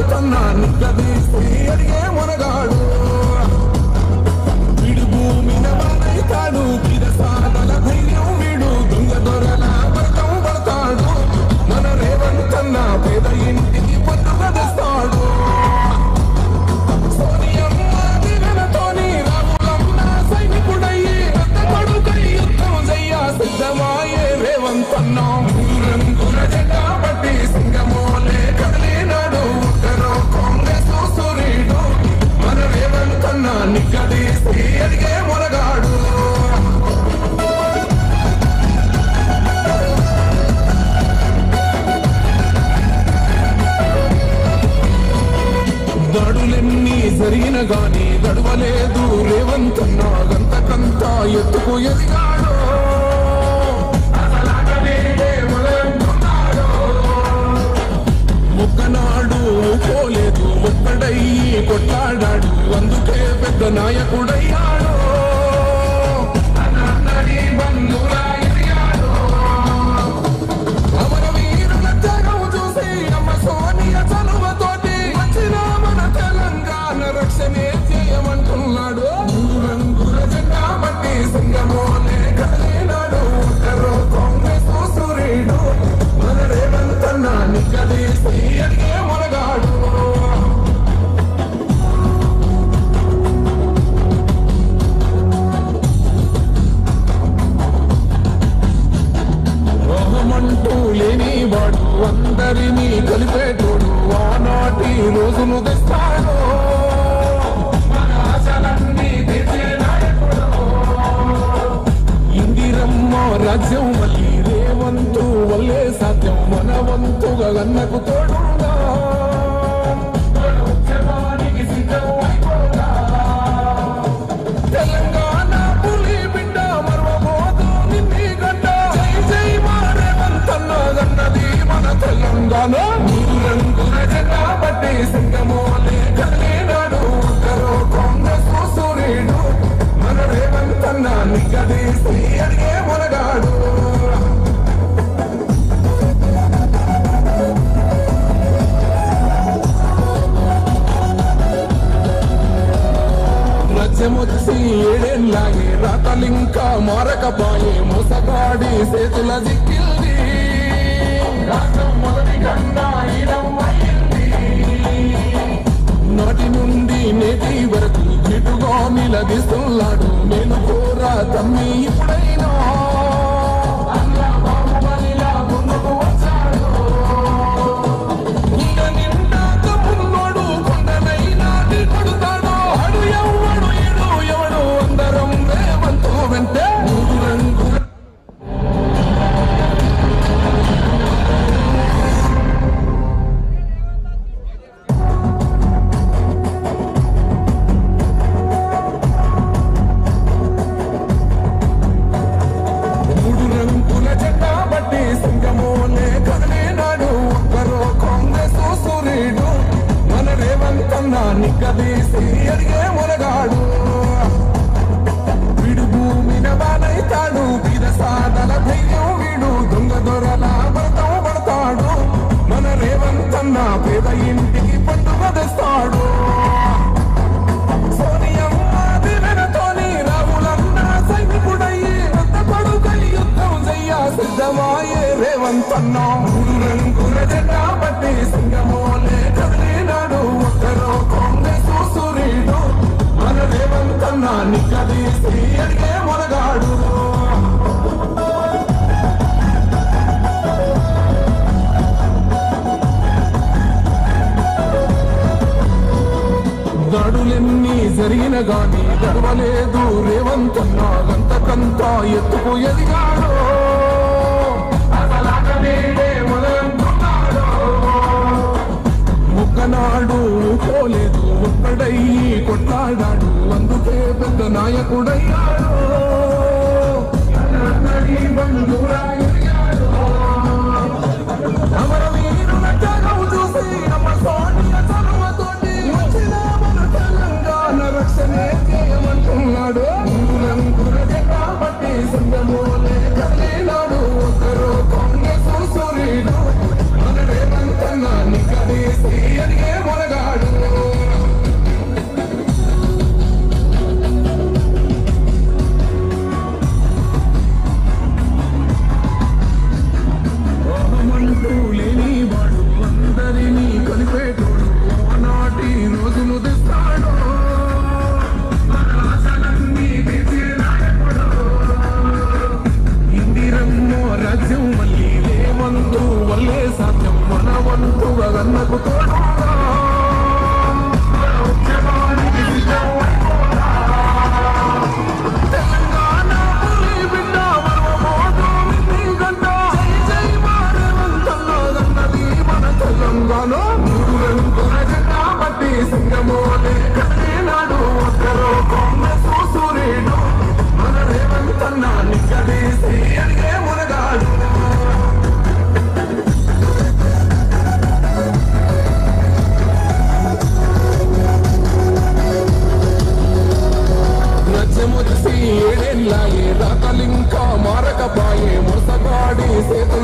రేవంతన్నా నిగ్గదీసి అడిగే మునగాడు వీడు భూమిన వాడైతాడు కిరసాదల ధైర్యం వీడు దొంగ దొరల వ్రతం పడతాడు మన రేవంతన్నా పేద ఇంటికి పొద్దుగ తెస్తాడు సోనియమ్మ దినతోని రాములమ్మ సైనికుడయ్యి రక్త కొడుకై యుద్ధం చెయ్య సిద్ధమాయే రేవంతన్నా రంగుల జెండా పట్టి సింగమోలే కదిలినాడు ఉత్తరో కాంగ్రెస్ సూర్యుడు మన రేవంతన్నా నిగ్గదీసి అడిగే మునగాడు దాడులెన్ని జరిగిన గాని గడవలేదు రేవంతన్నా గంతకంత ఎత్తుకు ఎదిగాడు ముక్కనాడు పోలేదు ఒక్కడయ్యి కొట్లాడాడు అందుకే పెద్ద నాయకుడయ్యాడు అమరవీరుల త్యాగం చూసి అమ్మ సోనియా చలువతోటి వచ్చిన మన తెలంగాణ రక్షణే చేయమంటున్నాడు రంగుల జెండా బట్టి సింగమోలే కదిలినాడు ఉత్తరో కాంగ్రెస్ సూర్యుడు మన రేవంతన్నా నిగ్గదీసి అడిగే మునగాడు రోహమంటూ లేనివాడు అందరినీ కలిపేటోడు ఆనాటి రోజును తెస్తాడు మన ఆశలన్నీ తీర్చే నాయకుడు ఇందిరమ్మ రాజ్యం మళ్ళీ రేవంతు వల్లే సాధ్యం మన వంతుగా గన్నకు తోడుగా తెలంగాణ పులి బిడ్డ మరవబోదు నిన్ని గడ్డ జై జై మా రేవంతన్నా గన్నది మన తెలంగాణ రంగుల జెండా పట్టి సింగమోలే కదిలినాడు ఉత్తరో కాంగ్రెస్ సూర్యుడు మన రేవంతన్నా నిగ్గదీసి అడిగే మునగాడు రాజ్యమొచ్చి ఏడేళ్ళాగే రాతలింకా మారకపాయే మోసగాడి చేతుల దిక్కింది రాష్ట్రం మొదటి కన్నా నాటి నుండి నేటి వరకు గిటుగా నిలదీస్తున్నాడు నేను కోరా తమ్మి ఇప్పుడైనా ముందుకు వచ్చాడు నిండా తమ్ముడు కొండనైనా కొడుతాడు అడు ఎవడు ఏడు ఎవడు అందరం రేవంతు వెంటే నిగ్గదీసి అడిగే మునగాడు వీడు భూమిన వాడైతాడు కిరసాదల ధైర్యం వీడు దొంగ దొరల వ్రతం పడతాడు మన రేవంతన్నా పేద ఇంటికి పండుగ తెస్తాడు సోనియమ్మ దినతోని రాములమ్మ సైనికుడయ్యి రక్త కొడుకై యుద్ధం చెయ్య సిద్ధమాయే రేవంతన్నా రంగుల జెండా పట్టి సింగమోలే కదిలినాడు ఉత్తరో కాంగ్రెస్ సూర్యుడు మన రేవంతన్నా నిగ్గదీసి అడిగే మునగాడు దాడులెన్ని జరిగిన గాని గడవలేదు రేవంతన్నా గంతకంత ఎత్తుకు ఎదిగాడు ముక్కనాడు పోలేదు ఒక్కడయ్యి కొట్లాడాడు అందుకే పెద్ద నాయకుడయ్యాడు అమరవీరుల త్యాగం చూసి అమ్మ సోనియా చలువతోటి వచ్చిన మన తెలంగాణ రక్షణే చేయమంటున్నాడు రంగుల జెండా పట్టి సింగమోలే కదిలినాడు ఉత్తరో కాంగ్రెస్ సూర్యుడు మన రేవంతన్నా నిగ్గదీసి అడిగే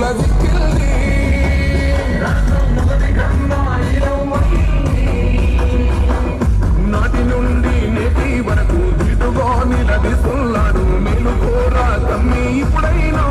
చేతుల దిక్కిల్ది నాటి నుండి నేటి వరకు దిటుగా నిలదీస్తున్నాడు మేలుకోరా తమ్మి ఇప్పుడైనా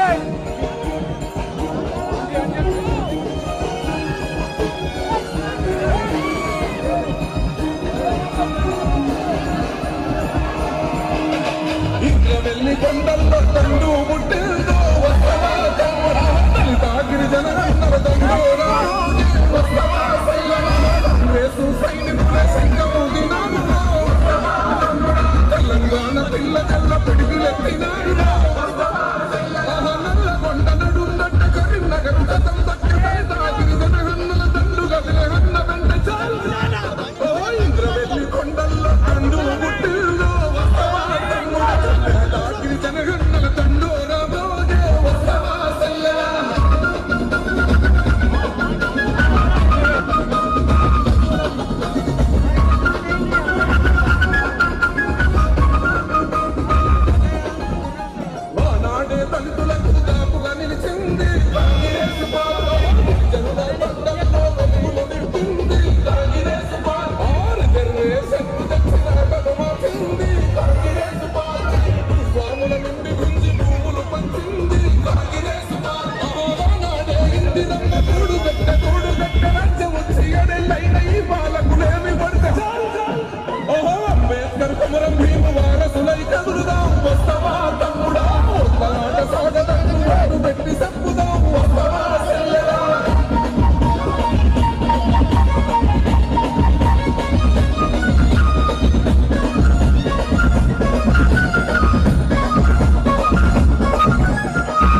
Hey! ఆనాడే దళితులకు దాపుగా నిలిచింది కాంగ్రెస్ పార్టీ జనుల బంధంలో వెలుగులు నింపింది కాంగ్రెస్ పార్టీ రిజర్వేషన్ తెచ్చిన కనుమచింది కాంగ్రెస్ పార్టీ స్వాముల నుండి గుంజి భూములు పంచింది కాంగ్రెస్ పార్టీ ఆనాడే ఇందిరమ్మ కూడు గట్ట రాజ్యం వచ్చి ఎడెళ్ళైన ఈ పాలకులేమి పడితే అంబేద్కర్ కుమరం భీము వారసులై కదులుదాం వస్తవా తమ్ముడా పోట్లాట సాగదాం వాడు పెట్టి తప్పుదాం వస్తవా చెల్లెలా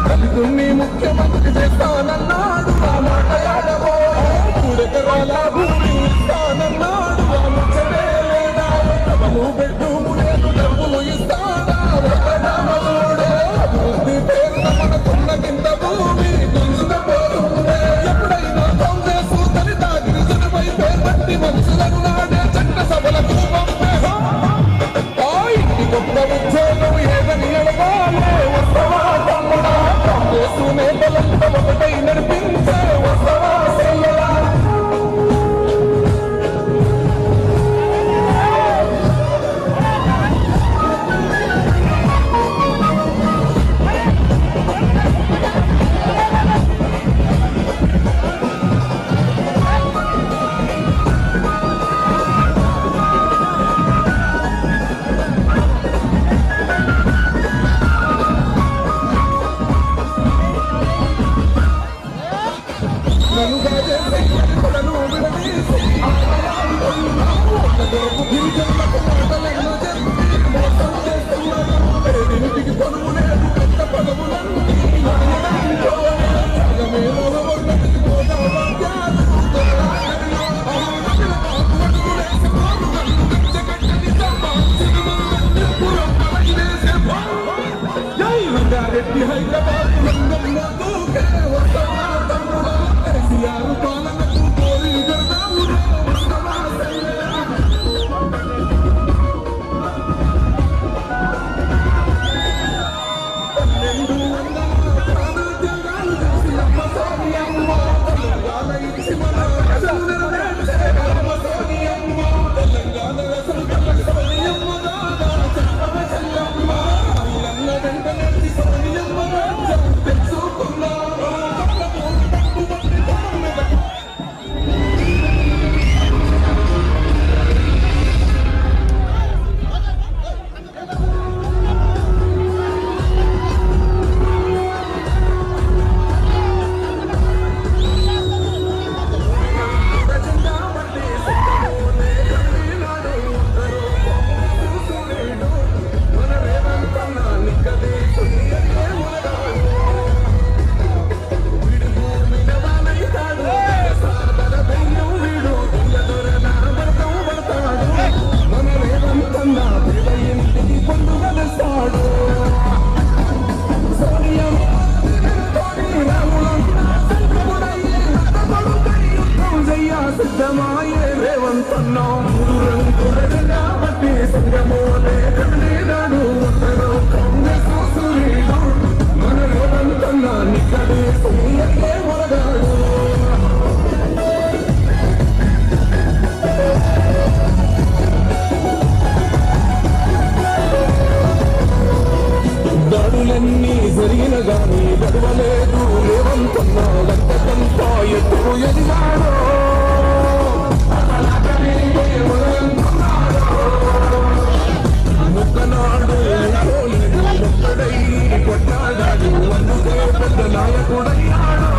దళితుణ్ణి ముఖ్యమంత్రి చేస్తానన్నాడు ఆ మాట ఆడబో 3 ఎకరాల భూమి ఇస్తానన్నాడు ఆ ముచ్చటే లేదా డబ్బులు బెడ్రూము లేదు డబ్బులు ఇస్తాడా ఒకటమోడే అభివృద్ధి పేరున మనకున్న కింద భూమి గుంజున పోతుందే ఎప్పుడైనా కాంగ్రెస్ దళిత గిరిజనుపై పేర్పట్టి మనుషులను నాడే చట్ట సభలకు పంపే ఇంటి గొప్ప ఉద్యోగం ఏదని అడగాలే వస్తవా తమ్ముడా కాంగ్రెస్ నేతలంతా ఒకటై నడిపించే వస్తవా చెల్లెలా దాడులన్నీ జరిగిన గాని గడవలేదు లేవంతన్నాడంతా ఎత్తుకు ఎదిగాడో ముక్కనాడు ముక్కడై కొట్టాడాడు అందుకే పెద్ద నాయకుడయ్యాడు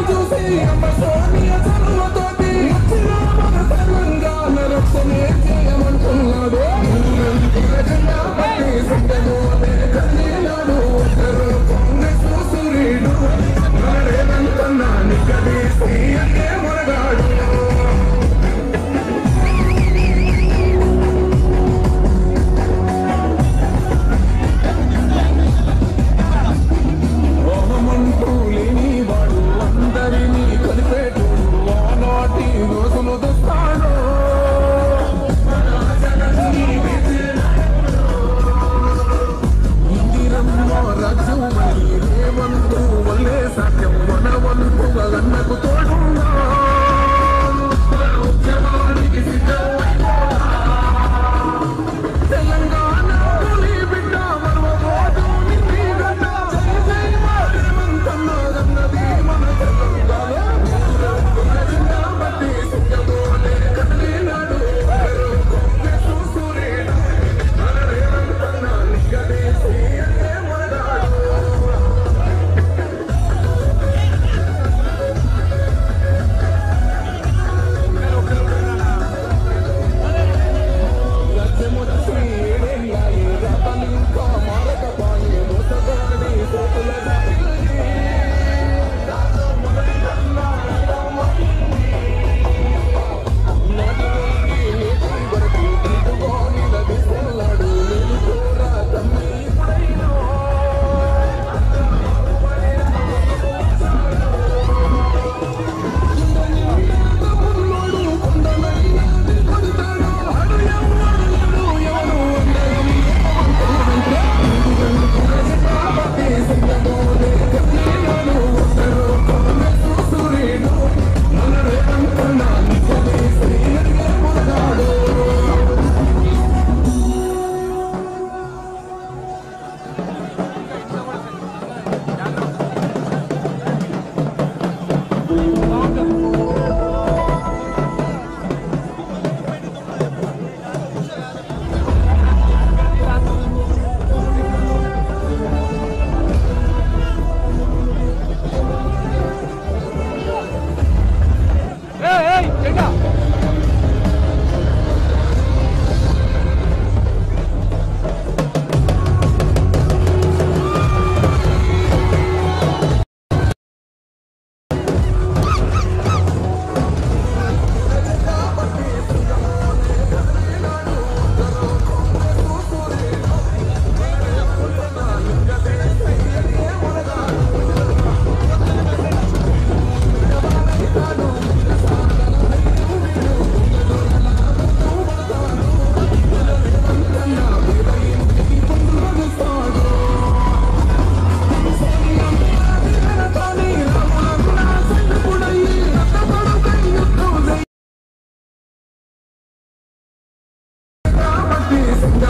చూసి అమ్మ సోనియా చదువుతోటి తెలంగాణ రక్షణే చేయమంటున్నాడు కాంగ్రెస్ సూర్యుడు రేవంతన్నా నిక్కడేసి అంటే మొరగాడు ఓహమంటూ లేని వాడు అందరినీ కలిపేటోడు ఆనాటి రోజులు తెస్తాడు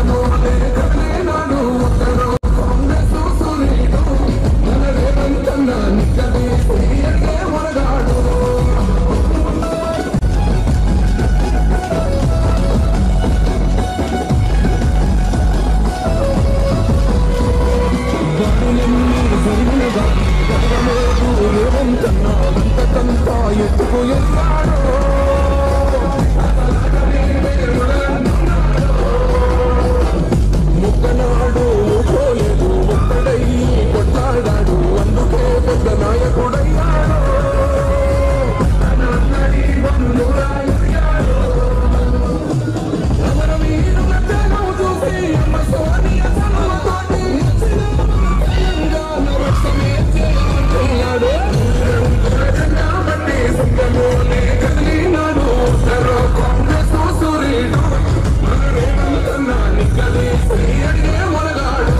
సింగమోలే కదిలినాడు ఉత్తరో కాంగ్రెస్ సూర్యుడు మన రేవంతన్న నిక్కదీసి అడిగే మునగాడు రేవంతన్న అంతకంతా ఎత్తుకు ఎన్నాడు ముక్కనాడు పోలేదు ఒక్కడై కొట్లాడాడు అందుకే పెద్ద నాయకుడయ్యాడు అమరవీరుల త్యాగం చూసి అమ్మ సోనియ చదువుతోటి తెలంగాణ వర్షమే చేయాడు సింగమోలే కదిలినాడు ఉత్తరో కాంగ్రెస్ సూర్యుడు మన రేవంతన్న నిక్కదీసి అడిగే మునగాడు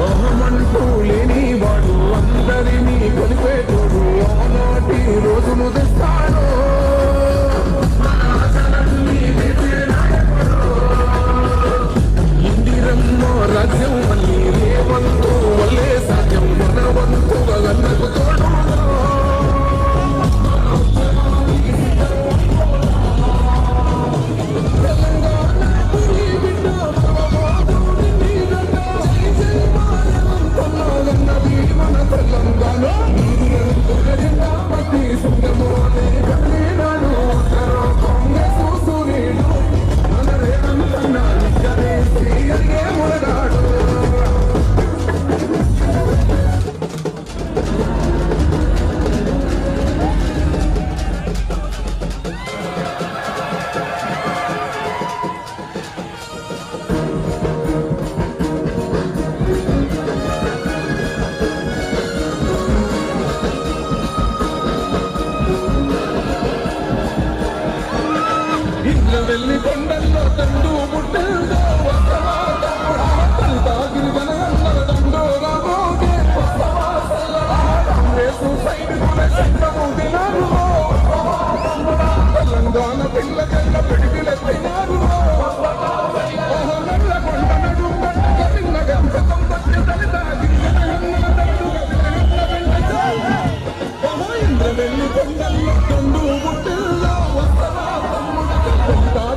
అహమంటూ లేని వాడు అందరినీ కొలిపేటోడు ఆనాటి రోజును తెస్తాడు ఇందిరమ్మ రాజ్యం మళ్ళీ రేవంతు వల్లే సాధ్యం మన వంతుగా గన్నకు తోడు సింగమోలే కదిలినాడు ఉత్తరో కాంగ్రెస్ సూర్యుడు మన రేవంతన్న నిక్కదీసి అడిగే మునగాడు ఇళ్ళ వెళ్ళి కొండల్లో దండు ముట్టెల్లో వస్తవా తమ్ముడా తల్లిదాగిరి జనగంగల దండు రాబోగే వస్తవా సల్లడా కాంగ్రెసు సైనికుల శంఖము దినారు వస్తవా తమ్ముడా తెలంగాణ పిల్లకెళ్ళ పిడికిలెత్తినారు నల్ల కొండ నడు గట్టిన గంధకం పట్టి తల్లిదాగిరి జనగంగల దండు ఇంద్ర వెళ్ళి కొండల్లో దండు ముట్టెల్లో వస్తవా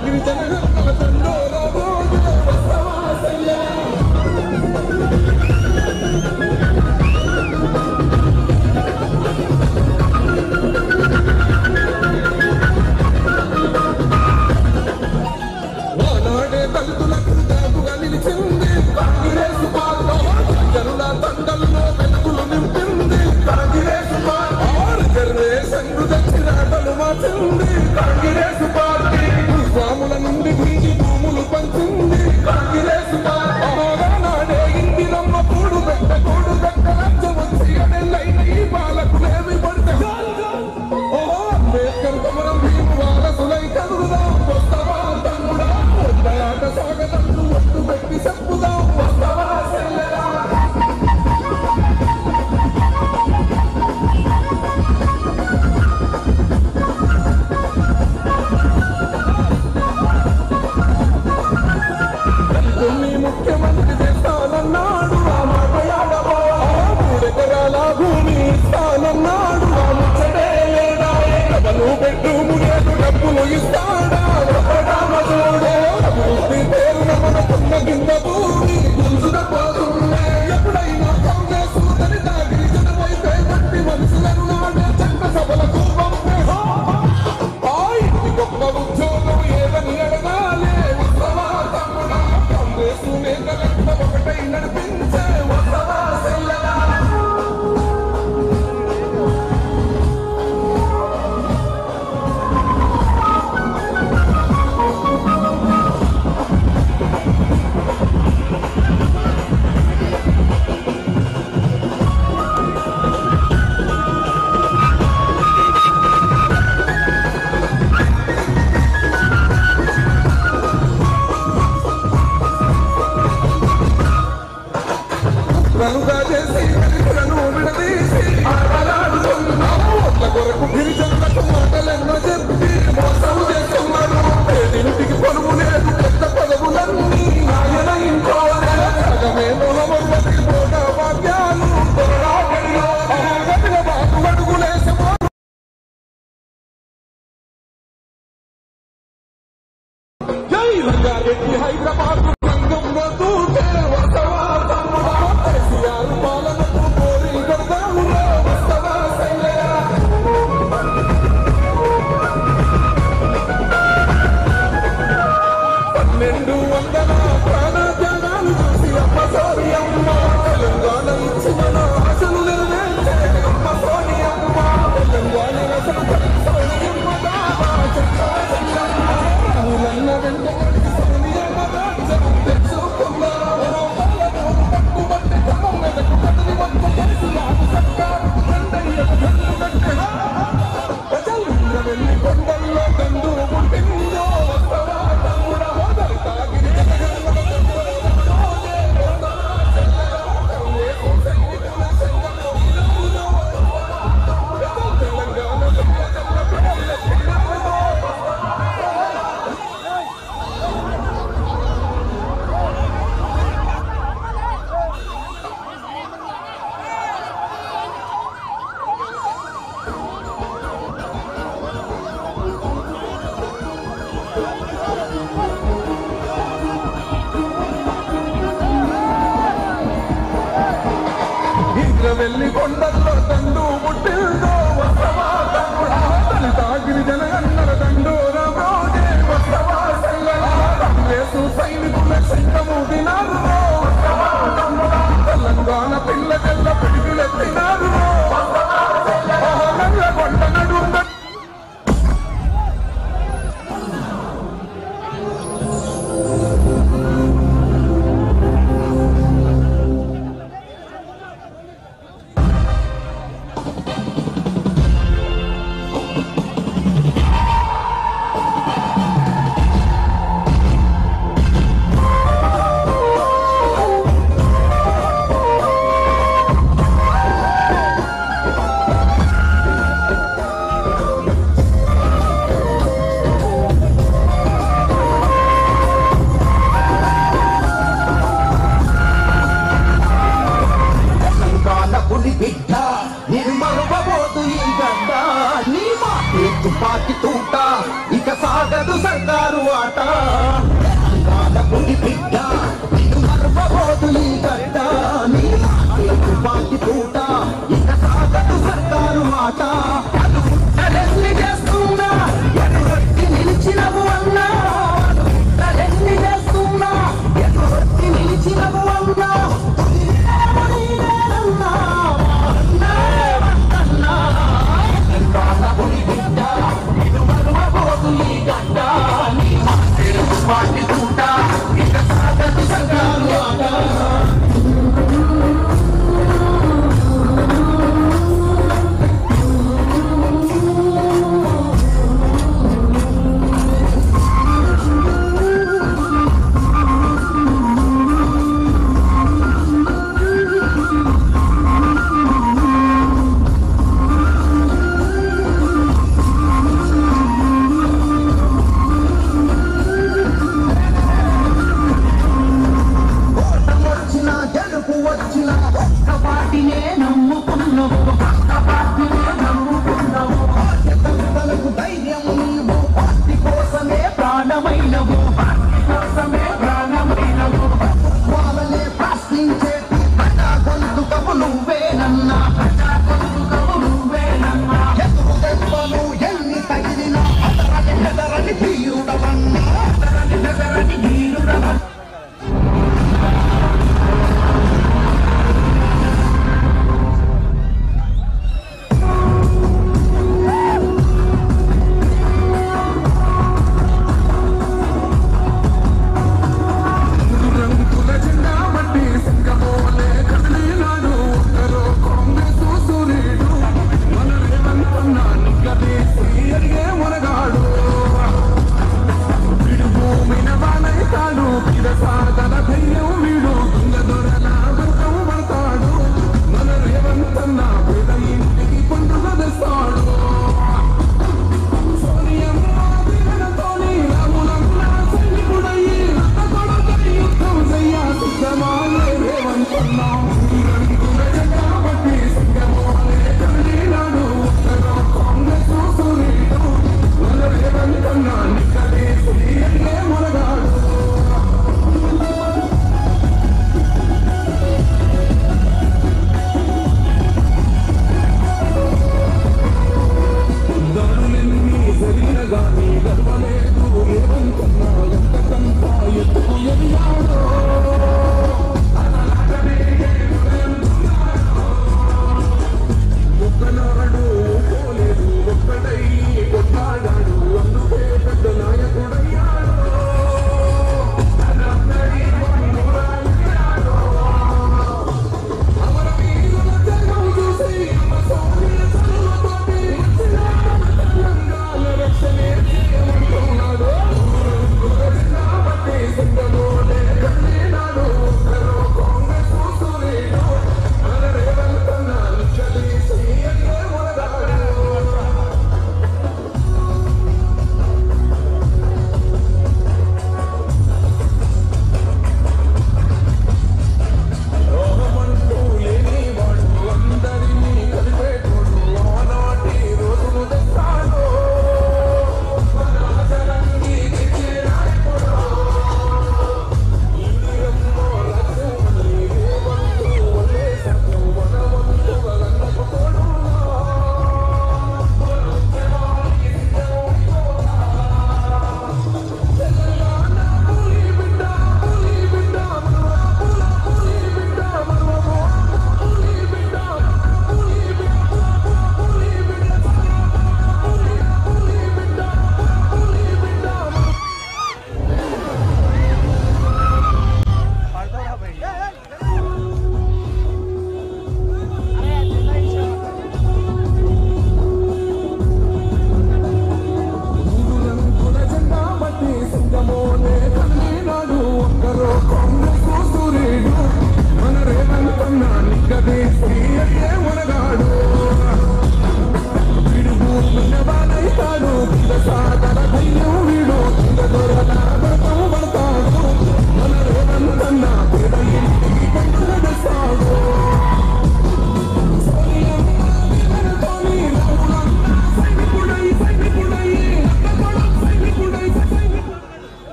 గిరి జనగంగల దండో రాబోగే వస్తవా సల్లడా ఆనాడే దళితులకు దాగుగా నిలిచింది కాంగ్రెస్ పార్టీ జనుల తండల్లో వెలుగులు నింపింది కాంగ్రెస్ పార్టీ రిజర్వేషన్ దక్షిణాటలు మార్చింది కాంగ్రెస్ పార్టీ స్వాముల నుండి భూమి భూములు పంచింది కాంగ్రెస్ పార్టీ నాడే ఇందిరమ్మ కూడు పెట్ట రాజ్యం వచ్చి అడెల్లైన ఈ బాలకులేమి పడితే అంబేద్కర్ కొమరం భీము వారసులై కదులుదాం వస్తవా తమ్ముడా వద్దలాట సాగదంటూ ఒట్టు పెట్టి చెప్పుదాం వస్తవా సెల్లెడా ముఖ్యమంత్రి చేస్తానన్నాడు ఆ మాటయాడవో 3 ఎకరాల భూమి ఇస్తానన్నాడు ఆ ముచ్చడే లేడా డబ్బులు బెడ్రూము లేదు డబ్బులు ఇస్తాడా అభివృద్ధి పేరున మనకున్న కింద భూమి గుంజుకపోతుండే ఎప్పుడైనా కాంగ్రెస్ దళిత గిరిజన వైపే పట్టి మనుషులను నాడే చట్ట సభలకు పంపే ఇంటి గొప్ప ఉద్యోగం ఏదని అడగాలి వస్తవా తమ్ముడా కాంగ్రెస్ నేతలంతా ఒకటై నడిపించే వస్తవా సెల్లడా చేసి నిలదీసి ఆటలాడుతున్నాము ఒట్ల కొరకు గిరిజనులకు మాటలెన్నో చెప్పి మోసం చేస్తున్నారు పేదింటికి పలువు లేదు పెద్ద పదవులన్నీ ఆయన ఇంట్లోనే సగమే మొహమ్మది పోట వాక్యాలు పోరాటంలో గట్టిగా బాగు అడుగులేసమో జై రంగారెడ్డి హైదరాబాద్ రంగంలో దూకే వస్తవా తమ్ముడా కేసీఆర్ పాలనకు కోరి గడదాములో వస్తవా సైలయ్య 1200 ప్రాణత్యాగాలు చూసి అమ్మ సోనియమ్మ తెలంగాణ ఇచ్చిన ఆశలు నెరవేర్చే అమ్మ సోనియమ్మ తెలంగాణ సోనియమ్మ దావా చెల్లమ్మ వెంట సోనియమ్మ రాజ్యం తెచ్చుకున్నా పట్టుబట్టి క్రమం మెదకు కదిలి మొత్తం కలిసి ఆకు సర్కారు రండయ్యకు గండు కట్టే ప్రజలు వెళ్ళి కొండల్లో గండు పుట్టిందో వస్తవా తమ్ముడా దళితాగిరి జనగణమన వెళ్ళి కొండల్లో దండు ముట్టిల్దో వస్తవా తమ్ముడా దళితాగిరి జనగణన దండోరా రోజే వస్తవా కాంగ్రెసు సైనికుల శంఖము దినారు తెలంగాణ పిల్ల జల్ల పిడికిలెత్తినారు నల్ల కొండ నడు తుపాకి తూట ఇక సాగదు సర్కారు ఆట పులి బిడ్డ నిన్ను మరవబోదు ఈ గడ్డ నీ తుపాకి తూట ఇక సాగదు సర్కారు ఆట అడుగుట్టలెన్ని చేస్తున్నా ఎదురొట్టి నిలిచినవు అన్నా అడుగుట్టలెన్ని చేస్తున్నా ఎదురొట్టి నిలిచినవు అన్నా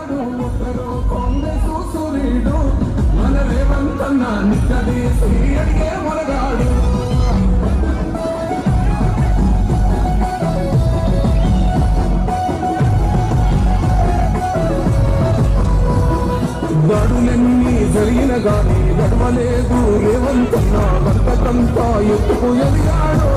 నాడు ఒకరు కాంగ్రెస్ సూర్యుడు మన రేవంతన్న నిక్కదీసి అడిగే మొరగాడు గడులెన్ని జరిగిన గాని గడవలేదు రేవంతన్న గంటకంతా ఎత్తుకు ఎదిగాడు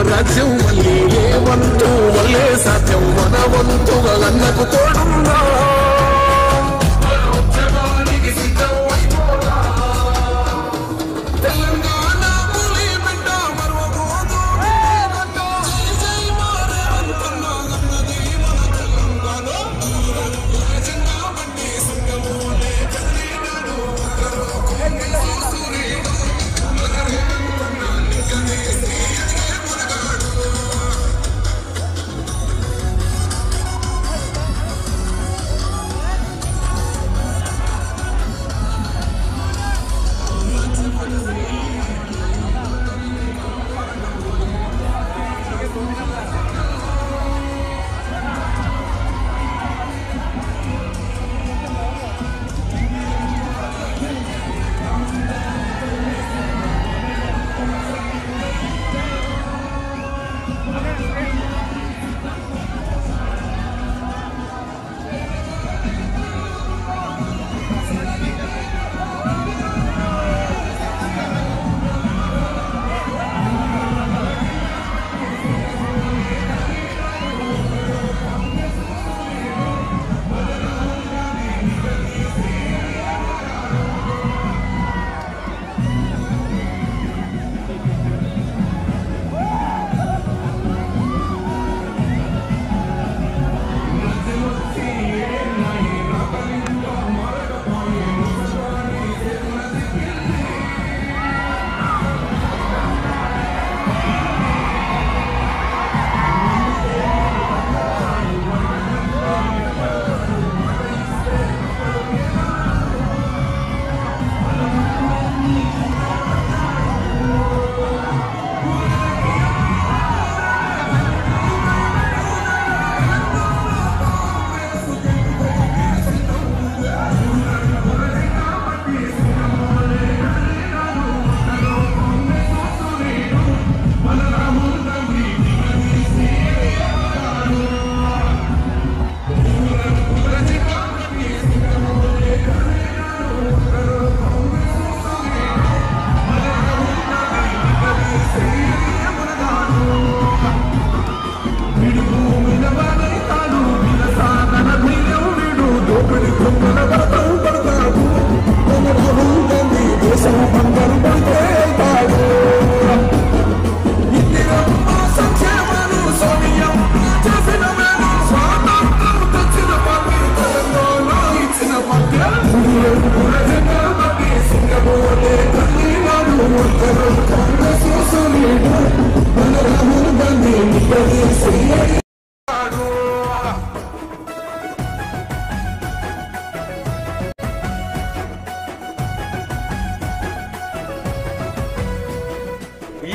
రాజ్యం మళ్ళీ ఏ వంతు వల్లే సాధ్యం మన వంతుగా అన్నకు తోడున్నా తెలంగాణ పులి బిడ్డ మరవబోదు అన్నది మన తెలంగాణ రాజంగా బండి సింగమోలే కదిలినాడు సూర్యుడు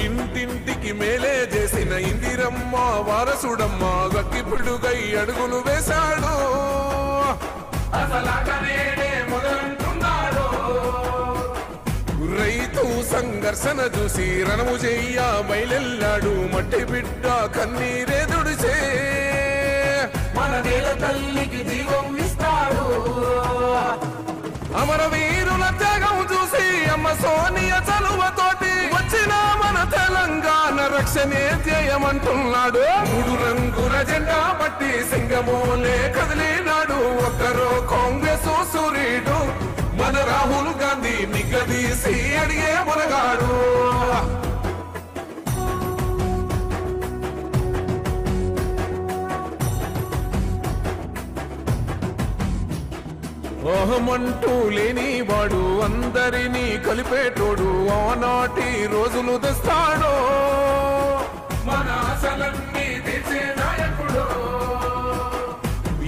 ఇంటింటికి మేలే చేసిన ఇందిరమ్మ వారసుడమ్మ గక్కిపిడుగై అడుగులు వేశాడు రైతు సంఘర్షణ చూసి రణము చెయ్య బయలెల్లాడు మట్టి బిడ్డ కన్నీరే దుడిచే మన నేల తల్లికి జీవం ఇస్తాడు సోనియా చలువతోటి వచ్చిన మన తెలంగాణ రక్షణే ధ్యేయమంటున్నాడు. 3 రంగుల జెండా పట్టి సింగమోలే కదిలినాడు. ఒక్కరో కాంగ్రెస్ సూర్యుడు మన రాహుల్ గాంధీ నిగ్గదీసి అడిగే మునగాడు. ఓహమంటూ లేనివాడు అందరినీ కలిపేటోడు ఆనాటి రోజులు తెస్తాడు. మన ఆశలన్నీ తెచ్చే నాయకుడు.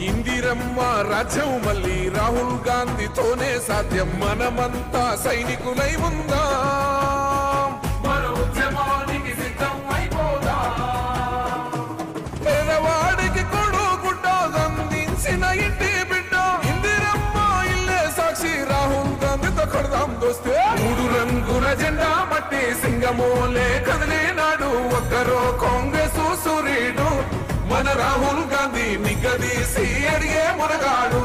ఇందిరమ్మ రాజ్యం మళ్ళీ రాహుల్ గాంధీతోనే సాధ్యం. మనమంతా సైనికులై ఉందా, మన ఉద్యమానికి సిద్ధం అయిపోదా. పేదవాడికి కొడుగుడ్డ అందించిన ఇంటి బిడ్డ ఇందిరమ్మ ఇల్లే సాక్షి. రాహుల్ గాంధీతో కొడదాం దోస్తే. 3 రంగుల జెండా పట్టి సింగమోలే కదిలినాడు. ఒక్కరో కాంగ్రెస్ సూర్యుడు మన రాహుల్ గాంధీ నిగ్గదీసి అడిగే మునగాడు.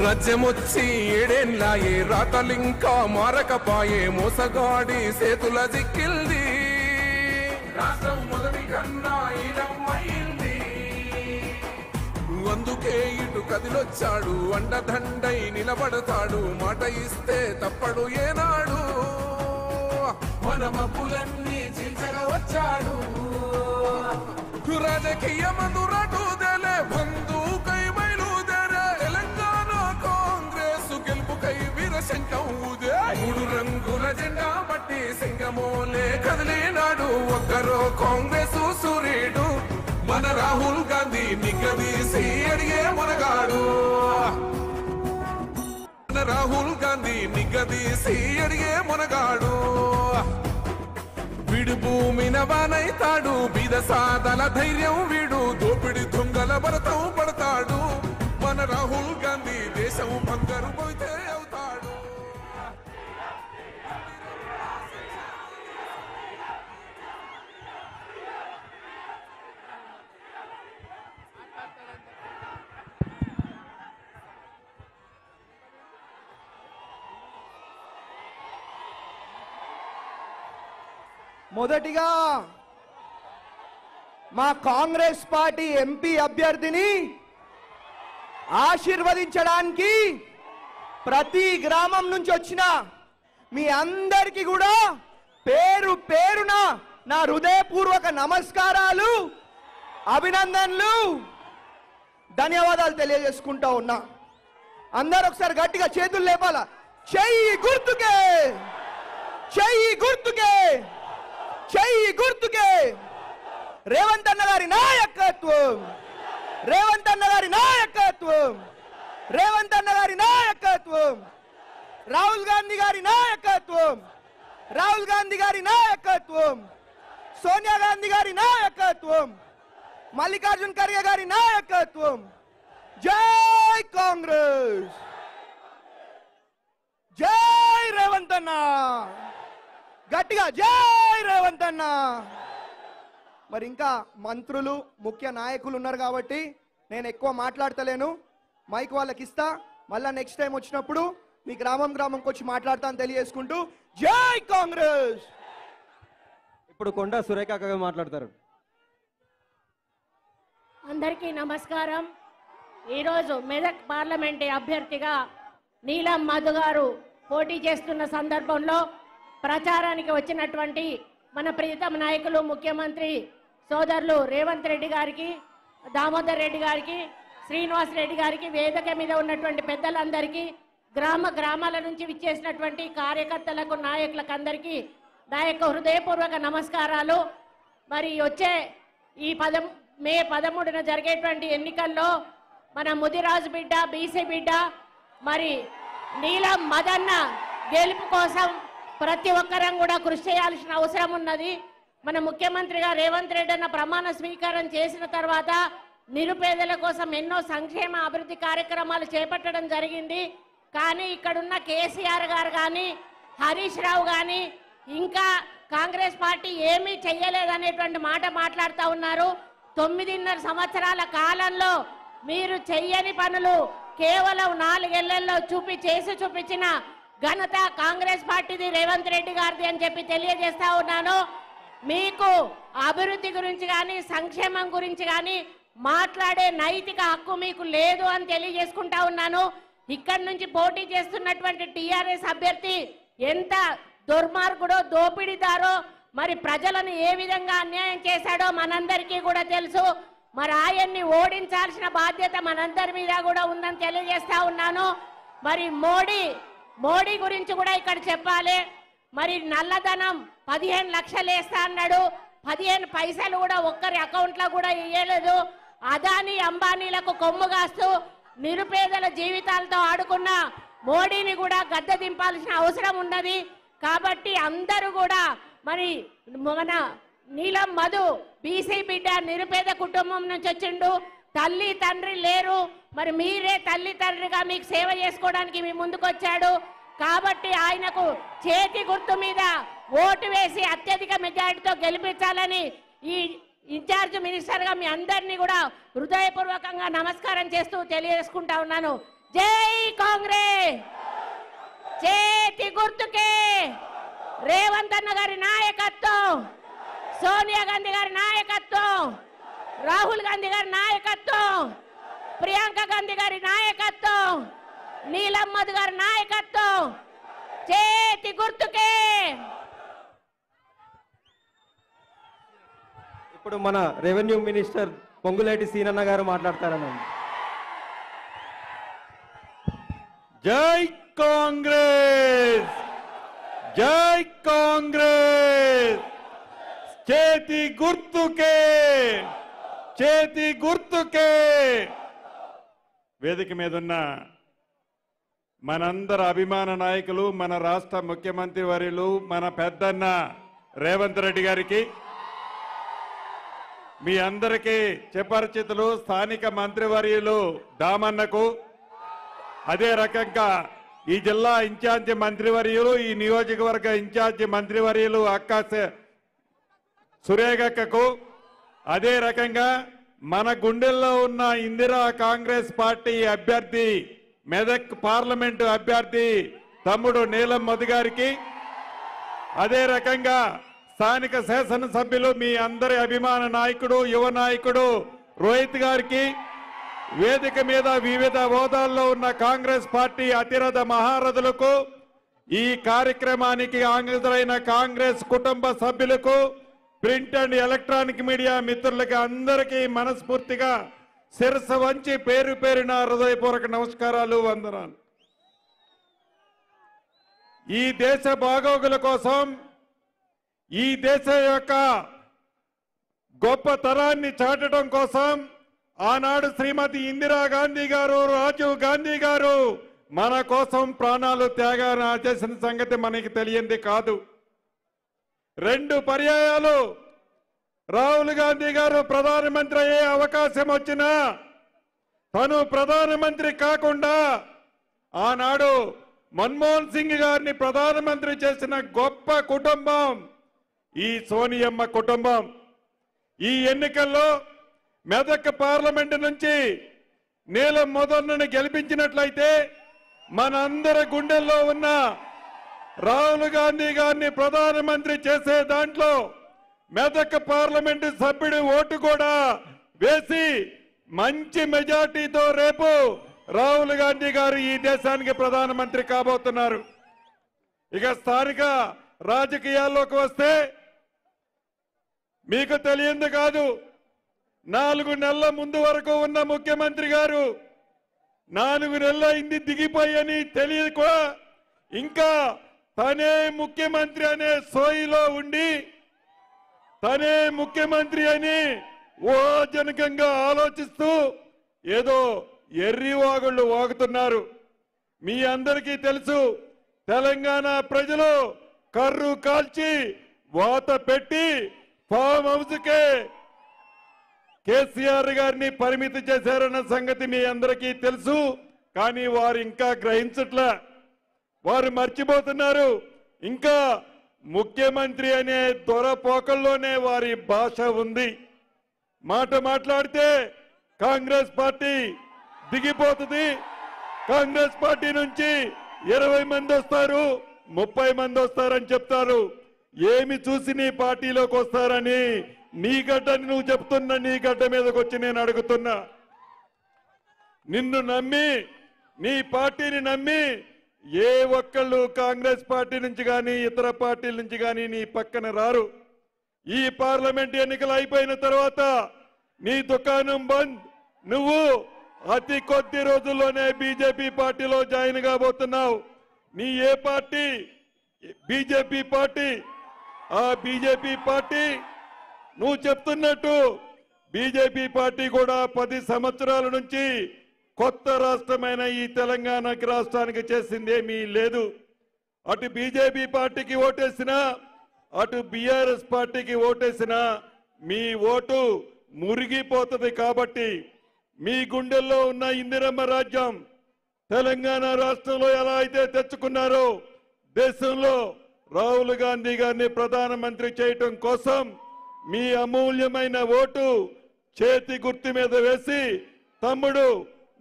రాజ్యమొచ్చి 7 ఏళ్ళాయే రాతలింకా మారకపాయే. మోసగాడి సేతుల జిక్కిల్ది రాష్ట్రం మొదటి కన్నా ఈలమ్మైంది. అందుకే ఇటు కదిలొచ్చాడు. అండదండై నిలబడతాడు. మాట ఇస్తే తప్పడు ఏనాడు. మన మబ్బులన్నీ చీల్చగా వచ్చాడు. రాజకీయ మందురాటుదేలే బంధుకై బయలుదేరే. తెలంగాణ కాంగ్రెస్ గెలుపుకై వీరశంఖం ఊదే. 3 రంగుల జెండా పట్టి సింగమోలే కదిలినాడు. ఒక్కరో కాంగ్రెస్ సూర్యుడు మన రాహుల్ గాంధీ నిగ్గదీసి అడిగే మునగాడు. మన రాహుల్ గాంధీ నిగ్గదీసి అడిగే మునగాడు. వీడు భూమిన వానైతాడు. బీద సాదల ధైర్యం వీడు. దోపిడి దొంగల భరతం పడతాడు. మన రాహుల్ గాంధీ దేశం బంగారు పోతే అవుతాడు. మొదటిగా మా కాంగ్రెస్ పార్టీ ఎంపీ అభ్యర్థిని ఆశీర్వదించడానికి ప్రతి గ్రామం నుంచి వచ్చిన మీ అందరికీ కూడా పేరు పేరున నా హృదయపూర్వక నమస్కారాలు, అభినందనలు, ధన్యవాదాలు తెలియజేసుకుంటా ఉన్నా. అందరూ ఒకసారి గట్టిగా చేతులు లేపాల. చెయ్యి గుర్తుకే, చెయ్యి గుర్తుకే, చెయ్యి గుర్తుకే. రేవంత్ అన్న గారి నాయకత్వం, రేవంత్ అన్న గారి నాయకత్వం, రేవంత్ అన్న గారి నాయకత్వం, రాహుల్ గాంధీ గారి నాయకత్వం, రాహుల్ గాంధీ గారి నాయకత్వం, సోనియా గాంధీ గారి నాయకత్వం, మల్లికార్జున్ ఖర్గే గారి నాయకత్వం. జై కాంగ్రెస్, జై రేవంత్ అన్న, గట్టిగా జై రేవంత్ అన్న. మరి ఇంకా మంత్రులు, ముఖ్య నాయకులు ఉన్నారు కాబట్టి నేను ఎక్కువ మాట్లాడతలేను. మైక్ వాళ్ళకి ఇస్తా. మళ్ళా నెక్స్ట్ టైం వచ్చినప్పుడు మీ గ్రామం గ్రామంకి వచ్చి మాట్లాడతాను తెలియజేసుకుంటూ జై కాంగ్రెస్. ఇప్పుడు కొండా సురేఖ గారు మాట్లాడతారు. అందరికీ నమస్కారం. ఈరోజు మెదక్ పార్లమెంట్ అభ్యర్థిగా నీలం మధు గారు పోటీ చేస్తున్న సందర్భంలో ప్రచారానికి వచ్చినటువంటి మన ప్రియతమ నాయకులు ముఖ్యమంత్రి సోదరులు రేవంత్ రెడ్డి గారికి, దామోదర్ రెడ్డి గారికి, శ్రీనివాస్ రెడ్డి గారికి, వేదిక మీద ఉన్నటువంటి పెద్దలందరికీ, గ్రామాల నుంచి విచ్చేసినటువంటి కార్యకర్తలకు, నాయకులకు అందరికీ నా యొక్క హృదయపూర్వక నమస్కారాలు. మరి వచ్చే ఈ మే 13న జరిగేటువంటి ఎన్నికల్లో మన ముదిరాజు బిడ్డ, బీసీ బిడ్డ, మరి నీలం మదన్న గెలుపు కోసం ప్రతి ఒక్కరం కూడా కృషి చేయాల్సిన అవసరం ఉన్నది. మన ముఖ్యమంత్రిగా రేవంత్ రెడ్డి అన్న ప్రమాణ స్వీకారం చేసిన తర్వాత నిరుపేదల కోసం ఎన్నో సంక్షేమ అభివృద్ధి కార్యక్రమాలు చేపట్టడం జరిగింది. కానీ ఇక్కడున్న కేసీఆర్ గారు కానీ, హరీష్ రావు కానీ ఇంకా కాంగ్రెస్ పార్టీ ఏమీ చెయ్యలేదనేటువంటి మాట మాట్లాడుతూ ఉన్నారు. 9.5 సంవత్సరాల కాలంలో మీరు చెయ్యని పనులు కేవలం 4 ఏళ్లలో చేసి చూపించిన ఘనత కాంగ్రెస్ పార్టీది, రేవంత్ రెడ్డి గారిది అని చెప్పి తెలియజేస్తా ఉన్నాను. మీకు అభివృద్ధి గురించి కానీ సంక్షేమం గురించి కానీ మాట్లాడే నైతిక హక్కు మీకు లేదు అని తెలియజేసుకుంటా ఉన్నాను. ఇక్కడి నుంచి పోటీ చేస్తున్నటువంటి టీఆర్ఎస్ అభ్యర్థి ఎంత దుర్మార్గుడో దోపిడీదారో, మరి ప్రజలను ఏ విధంగా అన్యాయం చేశాడో మనందరికీ కూడా తెలుసు. మరి ఆయన్ని ఓడించాల్సిన బాధ్యత మనందరి మీద కూడా ఉందని తెలియజేస్తా ఉన్నాను. మరి మోడీ గురించి కూడా ఇక్కడ చెప్పాలి. మరి నల్లధనం 15 లక్షలు వేస్తా అన్నాడు, 15 పైసలు కూడా ఒక్కరి అకౌంట్లో కూడా ఇయ్యలేదు. అదానీ అంబానీలకు కొమ్ము కాస్తూ నిరుపేదల జీవితాలతో ఆడుకున్న మోడీని కూడా గద్దె దింపాల్సిన అవసరం ఉన్నది. కాబట్టి అందరూ కూడా మరి మన నీలం మధు బీసీ బిడ్డ, నిరుపేద కుటుంబం నుంచి వచ్చిండు, తల్లి తండ్రి లేరు. మరి మీరే తల్లి తండ్రిగా మీకు సేవ చేసుకోవడానికి మీ ముందుకు వచ్చాడు. కాబట్టి ఆయనకు చేతి గుర్తు మీద ఓటు వేసి అత్యధిక మెజారిటీతో గెలిపించాలని ఈ ఇన్ఛార్జ్ మినిస్టర్గా మీ అందరినీ కూడా హృదయపూర్వకంగా నమస్కారం చేస్తూ తెలియజేసుకుంటా ఉన్నాను. జై కాంగ్రెస్, చేతి గుర్తుకే రేవంత్ అన్న గారి నాయకత్వం, సోనియా గాంధీ గారి నాయకత్వం, రాహుల్ గాంధీ గారి నాయకత్వం, ప్రియాంక గాంధీ గారి నాయకత్వం, నీలం మధు గారి నాయకత్వం, చేతి గుర్తుకే. ఇప్పుడు మన రెవెన్యూ మినిస్టర్ పొంగులేటి సీనన్న గారు మాట్లాడతారని. జై కాంగ్రెస్, జై కాంగ్రెస్, చేతి గుర్తుకే, చేతి గుర్తుకే. వేదిక మీద ఉన్న మనందరి అభిమాన నాయకులు, మన రాష్ట్ర ముఖ్యమంత్రి వర్యులు, మన పెద్దన్న రేవంత్ రెడ్డి గారికి, మీ అందరికీ చిపరిచితులు స్థానిక మంత్రివర్యులు దామన్నకు, అదే రకంగా ఈ జిల్లా ఇన్ఛార్జి మంత్రివర్యులు, ఈ నియోజకవర్గ ఇన్ఛార్జి మంత్రివర్యులు అక్క సురేఖకు, అదే రకంగా మన గుండెల్లో ఉన్న ఇందిరా కాంగ్రెస్ పార్టీ అభ్యర్థి, మెదక్ పార్లమెంటు అభ్యర్థి తమ్ముడు నీలం మధు గారికి, అదే రకంగా స్థానిక శాసనసభ్యులు మీ అందరి అభిమాన నాయకుడు, యువ నాయకుడు రోహిత్ గారికి, వేదిక మీద వివిధ హోదాల్లో ఉన్న కాంగ్రెస్ పార్టీ అతిరథ మహారథులకు, ఈ కార్యక్రమానికి హాజరైన కాంగ్రెస్ కుటుంబ సభ్యులకు, ప్రింట్ అండ్ ఎలక్ట్రానిక్ మీడియా మిత్రులకి అందరికీ మనస్ఫూర్తిగా శిరస్సు వంచి పేరు పేరున హృదయపూర్వక నమస్కారాలు, వందనాలు. ఈ దేశ బాగోగుల కోసం, ఈ దేశ యొక్క గొప్ప తరాన్ని చాటడం కోసం ఆనాడు శ్రీమతి ఇందిరాగాంధీ గారు, రాజీవ్ గాంధీ గారు మన కోసం ప్రాణాలు త్యాగాన్ని చేసిన సంగతి మనకి తెలియంది కాదు. 2 పర్యాయాలు రాహుల్ గాంధీ గారు ప్రధానమంత్రి అయ్యే అవకాశం వచ్చినా తను ప్రధానమంత్రి కాకుండా ఆనాడు మన్మోహన్ సింగ్ గారిని ప్రధానమంత్రి చేసిన గొప్ప కుటుంబం ఈ సోనియమ్మ కుటుంబం. ఈ ఎన్నికల్లో మెదక్ పార్లమెంటు నుంచి నీలం మధును గెలిపించినట్లయితే మనందరి గుండెల్లో ఉన్న రాహుల్ గాంధీ గారిని ప్రధానమంత్రి చేసే దాంట్లో మెదక్ పార్లమెంటు సభ్యుడి ఓటు కూడా వేసి మంచి మెజార్టీతో రేపు రాహుల్ గాంధీ గారు ఈ దేశానికి ప్రధానమంత్రి కాబోతున్నారు. ఇక స్థానిక రాజకీయాల్లోకి వస్తే మీకు తెలియంది కాదు, 4 నెలల ముందు వరకు ఉన్న ముఖ్యమంత్రి గారు 4 నెలల అయింది దిగిపోయని తెలియక ఇంకా తనే ముఖ్యమంత్రి అనే సోయిలో ఉండి తనే ముఖ్యమంత్రి అని ఊహాజనకంగా ఆలోచిస్తూ ఏదో ఎర్రి వాగుళ్ళు వాగుతున్నారు. మీ అందరికీ తెలుసు, తెలంగాణ ప్రజలు కర్రు కాల్చి వాత పెట్టి ఫామ్ హౌస్కే కేసీఆర్ గారిని పరిమితి చేశారన్న సంగతి మీ అందరికీ తెలుసు. కానీ వారు ఇంకా గ్రహించట్లే, వారు మర్చిపోతున్నారు. ఇంకా ముఖ్యమంత్రి అనే దొరపోకల్లోనే వారి భాష ఉంది. మాట మాట్లాడితే కాంగ్రెస్ పార్టీ దిగిపోతుంది. కాంగ్రెస్ పార్టీ నుంచి 20 మంది వస్తారు, 30 మంది వస్తారని చెప్తారు. ఏమి చూసి నీ పార్టీలోకి వస్తారని నీ గడ్డని నువ్వు చెప్తున్నా, నీ గడ్డ మీదకి వచ్చి నేను అడుగుతున్నా. నిన్ను నమ్మి, నీ పార్టీని నమ్మి ఏ ఒక్కళ్ళు కాంగ్రెస్ పార్టీ నుంచి కానీ ఇతర పార్టీల నుంచి కానీ నీ పక్కన రారు. ఈ పార్లమెంట్ ఎన్నికలు అయిపోయిన తర్వాత నీ దుకాణం బంద్. నువ్వు అతి కొద్ది రోజుల్లోనే బీజేపీ పార్టీలో జాయిన్ కాబోతున్నావు. నీ ఏ పార్టీ? BJP party. ఆ బీజేపీ పార్టీ నువ్వు చెప్తున్నట్టు బీజేపీ పార్టీ కూడా 10 సంవత్సరాల నుంచి కొత్త రాష్ట్రమైన ఈ తెలంగాణ రాష్ట్రానికి చేసిందేమీ లేదు. అటు బీజేపీ పార్టీకి ఓటేసినా, అటు బీఆర్ఎస్ పార్టీకి ఓటేసినా మీ ఓటు మురిగిపోతుంది. కాబట్టి మీ గుండెల్లో ఉన్న ఇందిరమ్మ రాజ్యం తెలంగాణ రాష్ట్రంలో ఎలా అయితే తెచ్చుకున్నారో, దేశంలో రాహుల్ గాంధీ గారిని ప్రధానమంత్రి చేయటం కోసం మీ అమూల్యమైన ఓటు చేతి గుర్తు మీద వేసి తమ్ముడు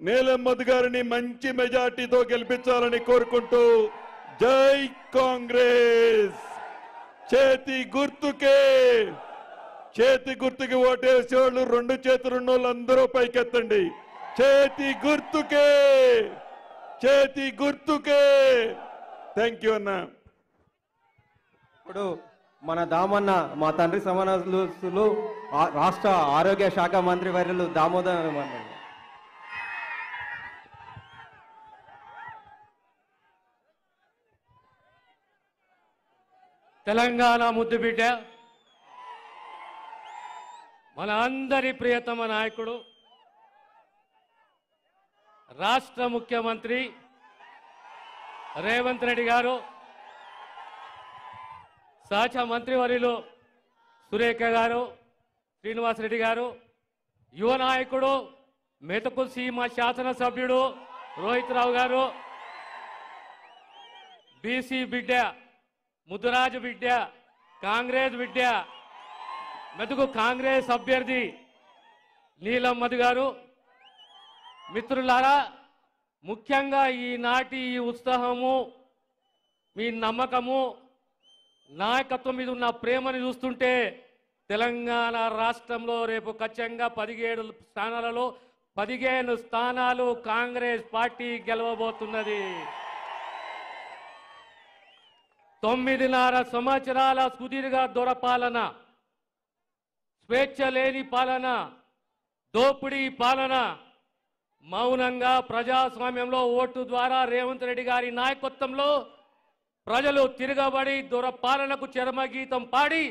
నీలం మధు గారిని మంచి మెజార్టీతో గెలిపించాలని కోరుకుంటూ జై కాంగ్రెస్. చేతి గుర్తుకి ఓటేసేవాళ్ళు 2 చేతులు ఉన్న వాళ్ళందరూ పైకెత్తండి. చేతి గుర్తుకే. థ్యాంక్ యూ అన్న. ఇప్పుడు మన దామన్న మా తండ్రి సమానసులు రాష్ట్ర ఆరోగ్య శాఖ మంత్రి వర్యులు దామోదర్ అన్న. తెలంగాణ ముద్దుబిడ్డ, మన అందరి ప్రియతమ నాయకుడు, రాష్ట్ర ముఖ్యమంత్రి రేవంత్ రెడ్డి గారు, సహచ మంత్రివర్యులు సురేఖ గారు, శ్రీనివాసరెడ్డి గారు, యువ నాయకుడు మెతకు సీమ శాసనసభ్యుడు రోహిత్ రావు గారు, బీసీ బిడ్డ, ముద్దురాజు బిడ్డ, కాంగ్రెస్ బిడ్డ, మెతుకు కాంగ్రెస్ అభ్యర్థి నీలం మధు గారు, మిత్రులారా, ముఖ్యంగా ఈనాటి ఈ ఉత్సాహము, మీ నమ్మకము, నాయకత్వం మీద ఉన్న ప్రేమను చూస్తుంటే తెలంగాణ రాష్ట్రంలో రేపు ఖచ్చితంగా 17 స్థానాలలో 15 స్థానాలు కాంగ్రెస్ పార్టీ గెలవబోతున్నది. 9.5 సంవత్సరాల సుదీర్ఘ దొరపాలన, స్వేచ్ఛ లేని పాలన, దోపిడీ పాలన, మౌనంగా ప్రజాస్వామ్యంలో ఓటు ద్వారా రేవంత్ రెడ్డి గారి నాయకత్వంలో ప్రజలు తిరగబడి దొరపాలనకు చరమగీతం పాడి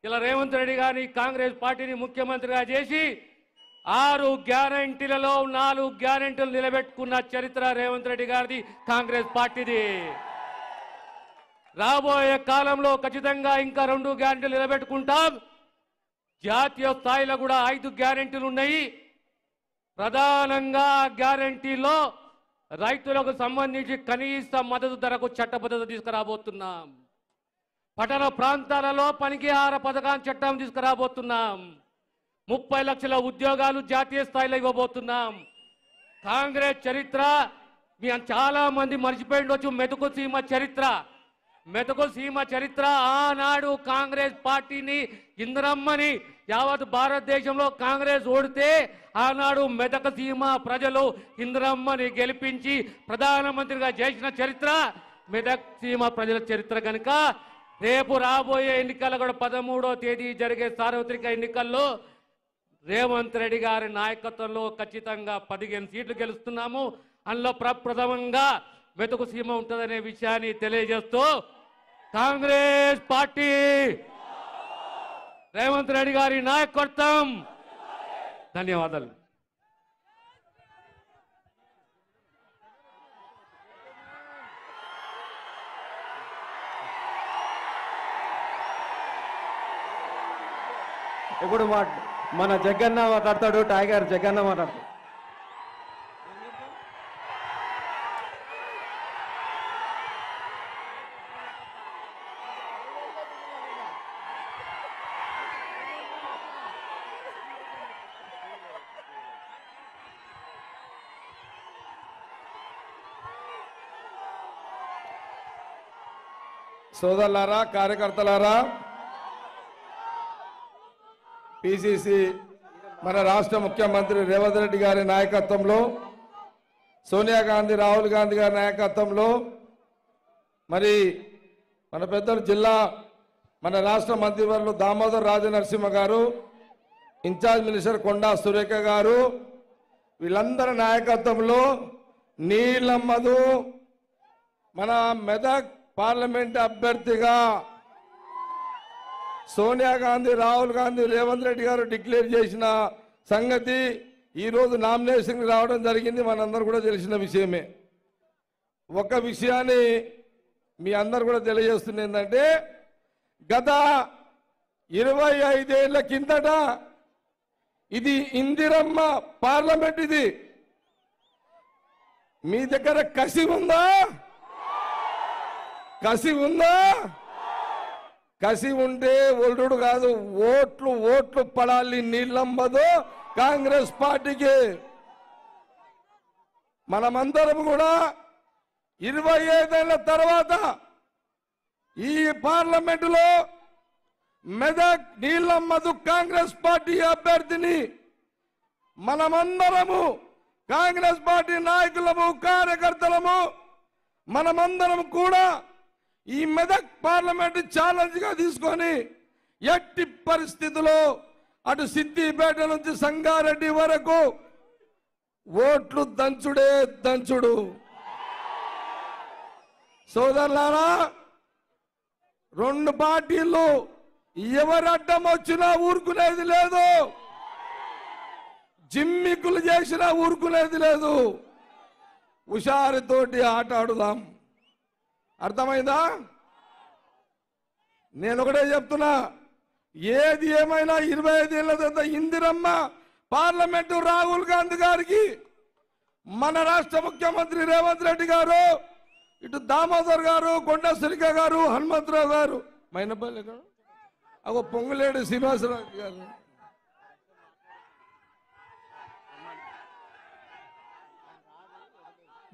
ఇలా రేవంత్ రెడ్డి గారిని కాంగ్రెస్ పార్టీని ముఖ్యమంత్రిగా చేసి 6 గ్యారంటీలలో 4 గ్యారంటీలు నిలబెట్టుకున్న చరిత్ర రేవంత్ రెడ్డి గారిది, కాంగ్రెస్ పార్టీది. రాబోయే కాలంలో ఖచ్చితంగా ఇంకా 2 గ్యారంటీలు నిలబెట్టుకుంటాం. జాతీయ స్థాయిలో కూడా 5 గ్యారంటీలు ఉన్నాయి. ప్రధానంగా గ్యారంటీలో రైతులకు సంబంధించి కనీస మద్దతు ధరకు చట్టబద్ధత తీసుకురాబోతున్నాం. పట్టణ ప్రాంతాలలో పనికి ఆహార పథకాన్ని చట్టం తీసుకురాబోతున్నాం. 30 లక్షల ఉద్యోగాలు జాతీయ స్థాయిలో ఇవ్వబోతున్నాం. కాంగ్రెస్ చరిత్ర మీ చాలా మంది మర్చిపోయి ఉండొచ్చు. మెతుకు సీమ చరిత్ర ఆనాడు కాంగ్రెస్ పార్టీని, ఇందిరమ్మని యావత్ భారతదేశంలో కాంగ్రెస్ ఓడితే ఆనాడు మెదక సీమ ప్రజలు ఇందిరమ్మని గెలిపించి ప్రధానమంత్రిగా చేసిన చరిత్ర మెదక్ సీమ ప్రజల చరిత్ర. కనుక రేపు రాబోయే ఎన్నికల్లో కూడా 13వ తేదీ జరిగే సార్వత్రిక ఎన్నికల్లో రేవంత్ రెడ్డి గారి నాయకత్వంలో ఖచ్చితంగా 15 సీట్లు గెలుస్తున్నాము. అందులో ప్రప్రథమంగా మెతుకు సీమ ఉంటుందనే విషయాన్ని తెలియజేస్తూ కాంగ్రెస్ పార్టీ, రేవంత్ రెడ్డి గారి నాయకత్వం. ధన్యవాదాలు. ఇప్పుడు మన జగన్న మాట్లాడతాడు, టైగర్ జగన్న మాట్లాడతాడు. సోదరులారా, కార్యకర్తలారా, పిసిసి మన రాష్ట్ర ముఖ్యమంత్రి రేవంత్ రెడ్డి గారి నాయకత్వంలో, సోనియా గాంధీ, రాహుల్ గాంధీ గారి నాయకత్వంలో, మరి మన పెద్దలు జిల్లా మన రాష్ట్ర మంత్రివర్యులు దామోదర్ రాజనరసింహ గారు, ఇన్ఛార్జ్ మినిస్టర్ కొండా సురేఖ గారు, వీళ్ళందరి నాయకత్వంలో నీలమ్మధు మన మెదక్ పార్లమెంట్ అభ్యర్థిగా సోనియా గాంధీ, రాహుల్ గాంధీ, రేవంత్ రెడ్డి గారు డిక్లేర్ చేసిన సంగతి ఈరోజు నామినేషన్ రావడం జరిగింది. మనందరూ కూడా తెలిసిన విషయమే. ఒక విషయాన్ని మీ అందరు కూడా తెలియజేస్తుంది ఏంటంటే, గత 25 ఏళ్ల కిందట ఇది ఇందిరమ్మ పార్లమెంట్. ఇది మీ దగ్గర కసి ఉందా? కసి ఉందా? కసి ఉంటే ఒల్లుడు కాదు, ఓట్లు పడాలి నీళ్ళమ్మదు కాంగ్రెస్ పార్టీకి. మనమందరం కూడా 25 ఏళ్ల తర్వాత ఈ పార్లమెంటులో మెదక్ నీళ్ళమ్మదు కాంగ్రెస్ పార్టీ అభ్యర్థిని మనమందరము, కాంగ్రెస్ పార్టీ నాయకులము, కార్యకర్తలము, మనమందరం కూడా ఈ మెదక్ పార్లమెంట్ ఛాలెంజ్ గా తీసుకొని ఎట్టి పరిస్థితుల్లో అటు సిద్దిపేట నుంచి సంగారెడ్డి వరకు ఓట్లు దంచుడే దంచుడు. సోదరులారా, 2 పార్టీలు ఎవరు అడ్డం వచ్చినా ఊరుకునేది లేదు, జిమ్మికులు చేసినా ఊరుకునేది లేదు. హుషారుతోటి ఆట ఆడుదాం. అర్థమైందా? నేను ఒకటే చెప్తున్నా, ఏది ఏమైనా 25 ఏళ్ల తర్వాత ఇందిరమ్మ పార్లమెంటు రాహుల్ గాంధీ గారికి, మన రాష్ట్ర ముఖ్యమంత్రి రేవంత్ రెడ్డి గారు, ఇటు దామోదర్ గారు, కొండ సురేఖ గారు, హనుమంతరావు గారు, మైనపల్లి గారు, అగో పొంగులేడు శ్రీనివాసరావు గారు,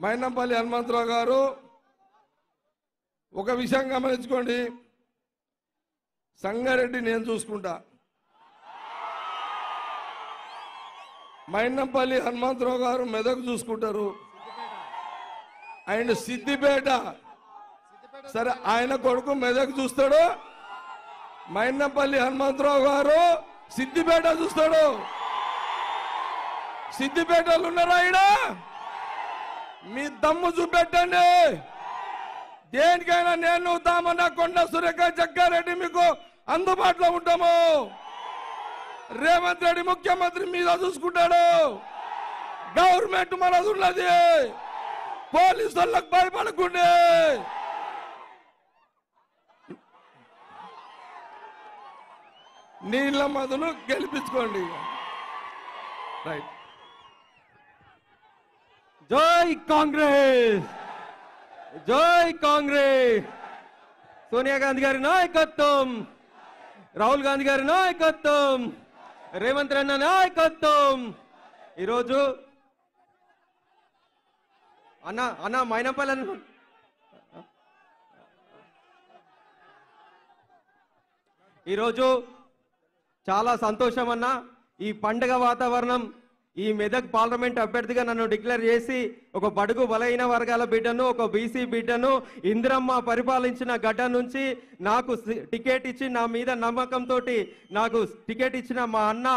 మైనంపల్లి హనుమంతరావు గారు. ఒక విషయం గమనించుకోండి, సంగారెడ్డి నేను చూసుకుంటా, మైనంపల్లి హనుమంతరావు గారు మెదక్ చూసుకుంటారు, ఆయన సిద్దిపేట, సరే ఆయన కొడుకు మెదక్ చూస్తాడు, మైనంపల్లి హనుమంతరావు గారు సిద్దిపేట చూస్తాడు. సిద్దిపేటలు ఉన్నారా? ఈడ మీ దమ్ము చూపెట్టండి. దేనికైనా నేను, దామన్న, కొండ సురేఖ, జగ్గారెడ్డి మీకు అందుబాటులో ఉంటాము. రేవంత్ రెడ్డి ముఖ్యమంత్రి మీద చూసుకుంటాడు. గవర్నమెంట్ మనది ఉన్నది. పోలీసు వాళ్ళకు భయపడకుండే. నీళ్ళమ్మధును గెలిపించుకోండి. రైట్. జై కాంగ్రెస్, జై కాంగ్రెస్. సోనియా గాంధీ గారి నాయకత్వం, రాహుల్ గాంధీ గారి నాయకత్వం, రేవంత్ రెడ్డి నాయకత్వం. ఈరోజు అన్న మైనపల్లి ఈరోజు చాలా సంతోషం అన్న. ఈ పండుగ వాతావరణం, ఈ మెదక్ పార్లమెంట్ అభ్యర్థిగా నన్ను డిక్లేర్ చేసి ఒక బడుగు బలహీన వర్గాల బిడ్డను, ఒక బీసీ బిడ్డను, ఇందిరమ్మ పరిపాలించిన గడ్డ నుంచి నాకు టికెట్ ఇచ్చి నా మీద నమ్మకంతో నాకు టికెట్ ఇచ్చిన మా అన్న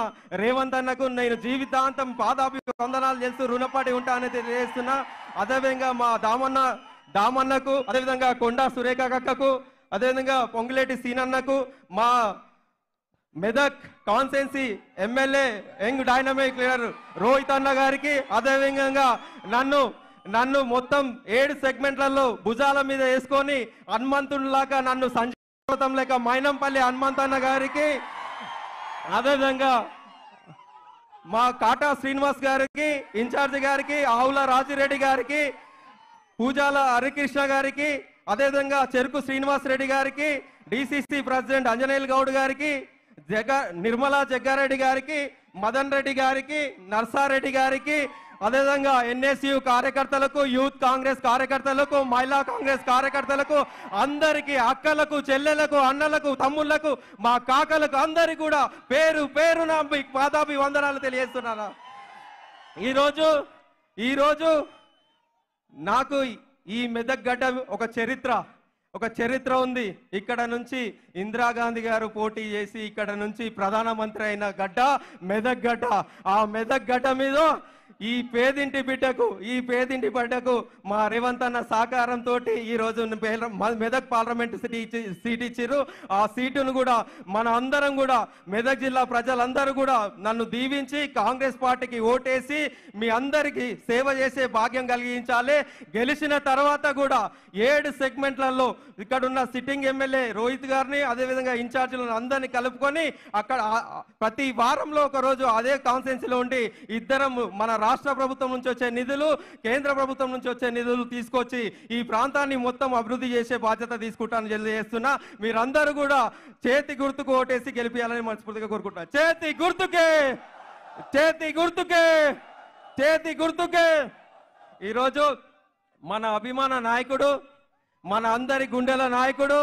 రేవంత్ అన్నకు నేను జీవితాంతం పాదాభివందనాలు చేస్తూ రుణపడి ఉంటానని తెలియజేస్తున్నా. అదేవిధంగా మా దామన్నకు, అదేవిధంగా కొండా సురేఖ కక్కకు, అదేవిధంగా పొంగులేటి సీనన్నకు, మా Medak constituency MLA young dynamic leader Rohit అన్న గారికి, అదేవిధంగా నన్ను మొత్తం 7 సెగ్మెంట్లలో భుజాల మీద వేసుకొని హనుమంతుడిలాగా నన్ను సంజీతం లేక మైనంపల్లి హనుమంత్ అన్న గారికి, అదేవిధంగా మా కాటా శ్రీనివాస్ గారికి, ఇన్ఛార్జి గారికి, ఆవుల రాజిరెడ్డి గారికి, పూజాల హరికృష్ణ గారికి, అదేవిధంగా చెరుకు శ్రీనివాస్ రెడ్డి గారికి, డిసిసి ప్రెసిడెంట్ అంజనేయులు గౌడ్ గారికి, నిర్మలా జగ్గారెడ్డి గారికి, మదన్ రెడ్డి గారికి, నర్సారెడ్డి గారికి, అదేవిధంగా ఎన్ఎస్యు కార్యకర్తలకు, యూత్ కాంగ్రెస్ కార్యకర్తలకు, మహిళా కాంగ్రెస్ కార్యకర్తలకు, అందరికీ అక్కలకు, చెల్లెలకు, అన్నలకు, తమ్ముళ్లకు, మా కాకలకు అందరికీ కూడా పేరు పేరున పాదాభివందనాలు తెలియజేస్తున్నాను. ఈరోజు నాకు ఈ మెదక్ గడ్డ ఒక చరిత్ర ఉంది. ఇక్కడ నుంచి ఇందిరాగాంధీ గారు పోటీ చేసి ఇక్కడ నుంచి ప్రధానమంత్రి అయిన గడ్డ మెదక్ గడ్డ. ఆ మెదక్ గడ్డ మీద ఈ పేదింటి బిడ్డకు మా రేవంత్ అన్న సహకారంతో ఈరోజు మెదక్ పార్లమెంట్ సీట్ ఇచ్చిర్రు. ఆ సీటును కూడా మన అందరం కూడా మెదక్ జిల్లా ప్రజలందరూ కూడా నన్ను దీవించి కాంగ్రెస్ పార్టీకి ఓటేసి మీ అందరికీ సేవ చేసే భాగ్యం కలిగించాలి. గెలిచిన తర్వాత కూడా 7 సెగ్మెంట్లలో ఇక్కడున్న సిట్టింగ్ ఎమ్మెల్యే రోహిత్ గారిని, అదేవిధంగా ఇన్ఛార్జీలను అందరినీ కలుపుకొని అక్కడ ప్రతి వారంలో ఒక రోజు అదే కాన్స్టిట్యున్సీలో ఉండి ఇద్దరం మన రాష్ట్ర ప్రభుత్వం నుంచి వచ్చే నిధులు, కేంద్ర ప్రభుత్వం నుంచి వచ్చే నిధులు తీసుకొచ్చి ఈ ప్రాంతాన్ని మొత్తం అభివృద్ధి చేసే బాధ్యత తీసుకుంటానని తెలియజేస్తున్నా. మీరందరూ కూడా చేతి గుర్తుకు ఓటేసి గెలిపించాలని మనస్ఫూర్తిగా కోరుకుంటున్నా. చేతి గుర్తుకే. ఈరోజు మన అభిమాన నాయకుడు, మన అందరి గుండెల నాయకుడు,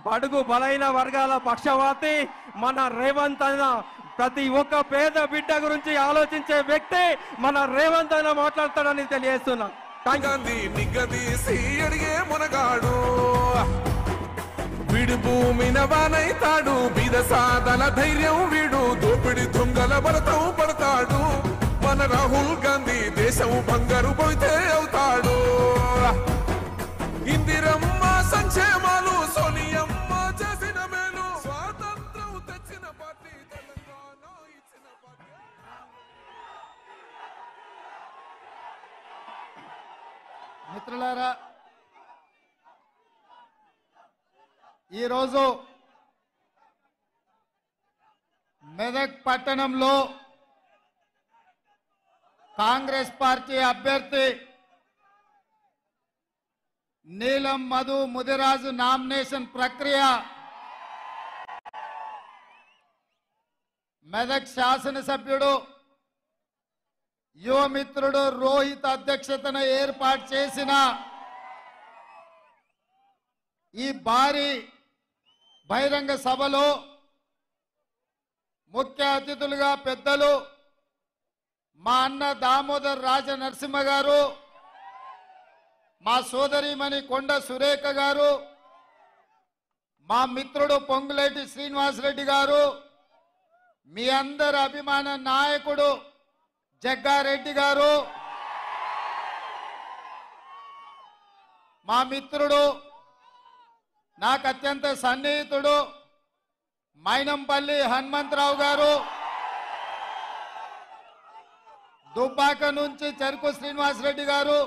బడుగు బలైన వర్గాల పక్షవాతి మన రేవంత్ అన్న, ప్రతి ఒక్క పేద బిడ్డ గురించి ఆలోచించే వ్యక్తి మన రేవంత్ అన్న మాట్లాడతాడని తెలియజేస్తున్నా. నిగదీసి అడిగే మునగాడు వీడు భూమిన వానైతాడు, బీద సాదల ధైర్యం వీడు, దోపిడి దొంగల బలతం పడతాడు. మన రాహుల్ గాంధీ దేశం బంగారు పోయితే అవుతాడు. ఇందిరమ్మ సంక్షేమాలు, సోనియమ్మ చేసిన మేలు, స్వాతంత్రం తెచ్చిన పార్టీ తెలంగాణ ఇచ్చిన పార్టీ. మిత్రులారా, ఈరోజు మెదక్ పట్టణంలో కాంగ్రెస్ పార్టీ అభ్యర్థి నీలం మధు ముదిరాజు నామినేషన్ ప్రక్రియ మెదక్ శాసనసభ్యుడు యువమిత్రుడు రోహిత్ అధ్యక్షతన ఏర్పాటు చేసిన ఈ భారీ బహిరంగ సభలో ముఖ్య అతిథులుగా పెద్దలు మా అన్న దామోదర్ రాజ నరసింహ గారు, మా సోదరిమణి కొండ సురేఖ గారు, మా మిత్రుడు పొంగులేటి శ్రీనివాసరెడ్డి గారు, మీ అందరి అభిమాన నాయకుడు జగ్గారెడ్డి గారు, మా మిత్రుడు నాకు అత్యంత సన్నిహితుడు మైనంపల్లి హనుమంతరావు గారు, దుబ్బాక నుంచి చెరుకు శ్రీనివాసరెడ్డి గారు,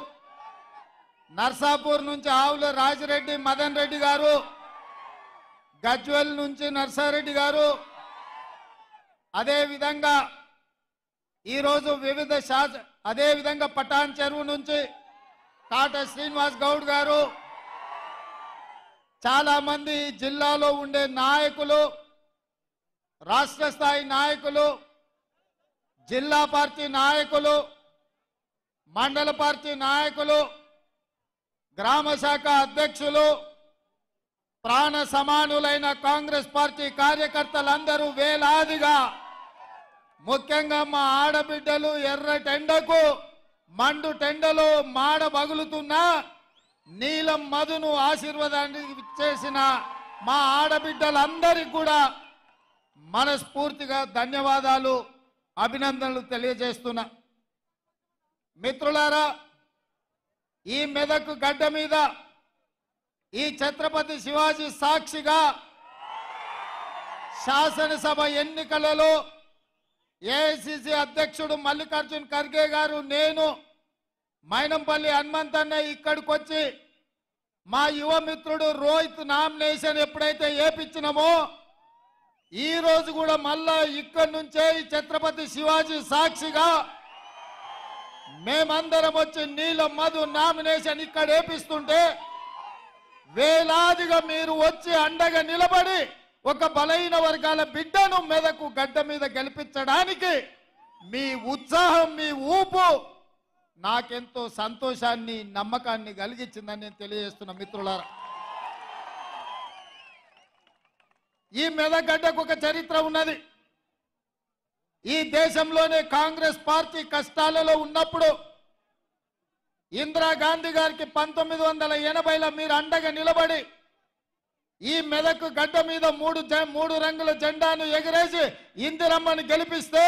నర్సాపూర్ నుంచి ఆవుల రాజిరెడ్డి మదన్ రెడ్డి గారు, గజ్వెల్ నుంచి నర్సారెడ్డి గారు, అదేవిధంగా ఈరోజు అదేవిధంగా పటాన్ చెరువు నుంచి టాటా శ్రీనివాస్ గౌడ్ గారు, చాలా మంది జిల్లాలో ఉండే నాయకులు, రాష్ట్ర స్థాయి నాయకులు, జిల్లా పార్టీ నాయకులు, మండల పార్టీ నాయకులు, గ్రామ శాఖ అధ్యక్షులు, ప్రాణ సమానులైన కాంగ్రెస్ పార్టీ కార్యకర్తలందరూ వేలాదిగా, ముఖ్యంగా మా ఆడబిడ్డలు ఎర్రటెండకు మండు టెండలో మాడ బగులుతున్న నీలం మధును ఆశీర్వాదానికి ఇచ్చేసిన మా ఆడబిడ్డలందరికీ కూడా మనస్ఫూర్తిగా ధన్యవాదాలు, అభినందనలు తెలియజేస్తున్నా. మిత్రులారా, ఈ మెదక్ గడ్డ మీద ఈ ఛత్రపతి శివాజీ సాక్షిగా శాసనసభ ఎన్నికలలో ఏఐసిసి అధ్యక్షుడు మల్లికార్జున్ ఖర్గే గారు, నేను మైనంపల్లి హనుమంతన్న ఇక్కడికి వచ్చి మా యువ మిత్రుడు రోహిత్ నామినేషన్ ఎప్పుడైతే ఏపించినామో ఈ రోజు కూడా మళ్ళా ఇక్కడి నుంచే ఈ ఛత్రపతి శివాజీ సాక్షిగా మేమందరం వచ్చి నీలం మధు నామినేషన్ ఇక్కడ ఏపిస్తుంటే వేలాదిగా మీరు వచ్చి అండగా నిలబడి ఒక బలహీన వర్గాల బిడ్డను మెదకు గడ్డ మీద గెలిపించడానికి మీ ఉత్సాహం, మీ ఊపు నాకెంతో సంతోషాన్ని నమ్మకాన్ని కలిగించిందని నేను తెలియజేస్తున్నా మిత్రులారా. ఈ మెదగడ్డకు ఒక చరిత్ర ఉన్నది. ఈ దేశంలోనే కాంగ్రెస్ పార్టీ కష్టాలలో ఉన్నప్పుడు ఇందిరాగాంధీ గారికి 1980లో మీరు అండగా నిలబడి ఈ మెదక్ గడ్డ మీద మూడు రంగుల జెండాను ఎగరేసి ఇందిరమ్మను గెలిపిస్తే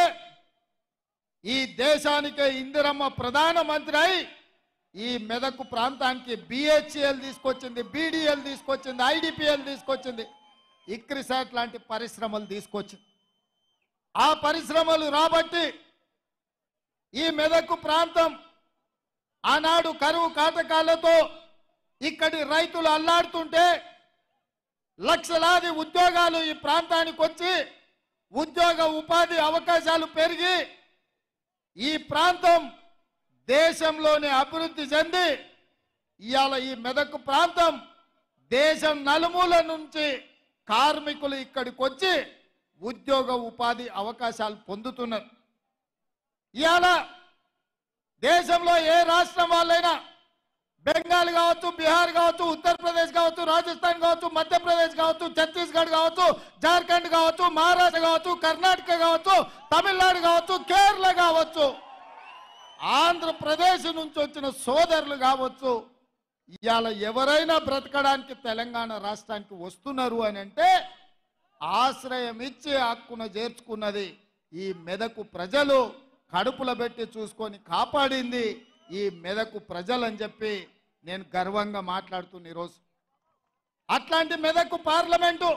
ఈ దేశానికే ఇందిరమ్మ ప్రధానమంత్రి అయి ఈ మెదక్ ప్రాంతానికి బిహెచ్ఎల్ తీసుకొచ్చింది, బీడీఎల్ తీసుకొచ్చింది, ఐడిపిఎల్ తీసుకొచ్చింది, ఇక్రిసాట్ లాంటి పరిశ్రమలు తీసుకొచ్చింది. ఆ పరిశ్రమలు రాబట్టి ఈ మెదక్ ప్రాంతం ఆనాడు కరువు కాటకాలతో ఇక్కడి రైతులు అల్లాడుతుంటే లక్షలాది ఉద్యోగాలు ఈ ప్రాంతానికి వచ్చి ఉద్యోగ ఉపాధి అవకాశాలు పెరిగి ఈ ప్రాంతం దేశంలోనే అభివృద్ధి చెంది ఇవాళ ఈ మెదక్ ప్రాంతం దేశం నలుమూల నుంచి కార్మికులు ఇక్కడికి వచ్చి ఉద్యోగ ఉపాధి అవకాశాలు పొందుతున్నారు. ఇవాళ దేశంలో ఏ రాష్ట్రం వాళ్ళైనా బెంగాల్ కావచ్చు, బీహార్ కావచ్చు, ఉత్తరప్రదేశ్ కావచ్చు, రాజస్థాన్ కావచ్చు, మధ్యప్రదేశ్ కావచ్చు, ఛత్తీస్గఢ్ కావచ్చు, జార్ఖండ్ కావచ్చు, మహారాష్ట్ర కావచ్చు, కర్ణాటక కావచ్చు, తమిళనాడు కావచ్చు, కేరళ కావచ్చు, ఆంధ్రప్రదేశ్ నుంచి వచ్చిన సోదరులు కావచ్చు, ఇవాళ ఎవరైనా బ్రతకడానికి తెలంగాణ రాష్ట్రానికి వస్తున్నారు అని అంటే ఆశ్రయం ఇచ్చి హక్కున చేర్చుకున్నది ఈ మెదకు ప్రజలు, కడుపులో పెట్టి చూసుకొని కాపాడింది ఈ మెదకు ప్రజలని చెప్పి నేను గర్వంగా మాట్లాడుతున్నా ఈరోజు. అట్లాంటి మెదకు పార్లమెంటు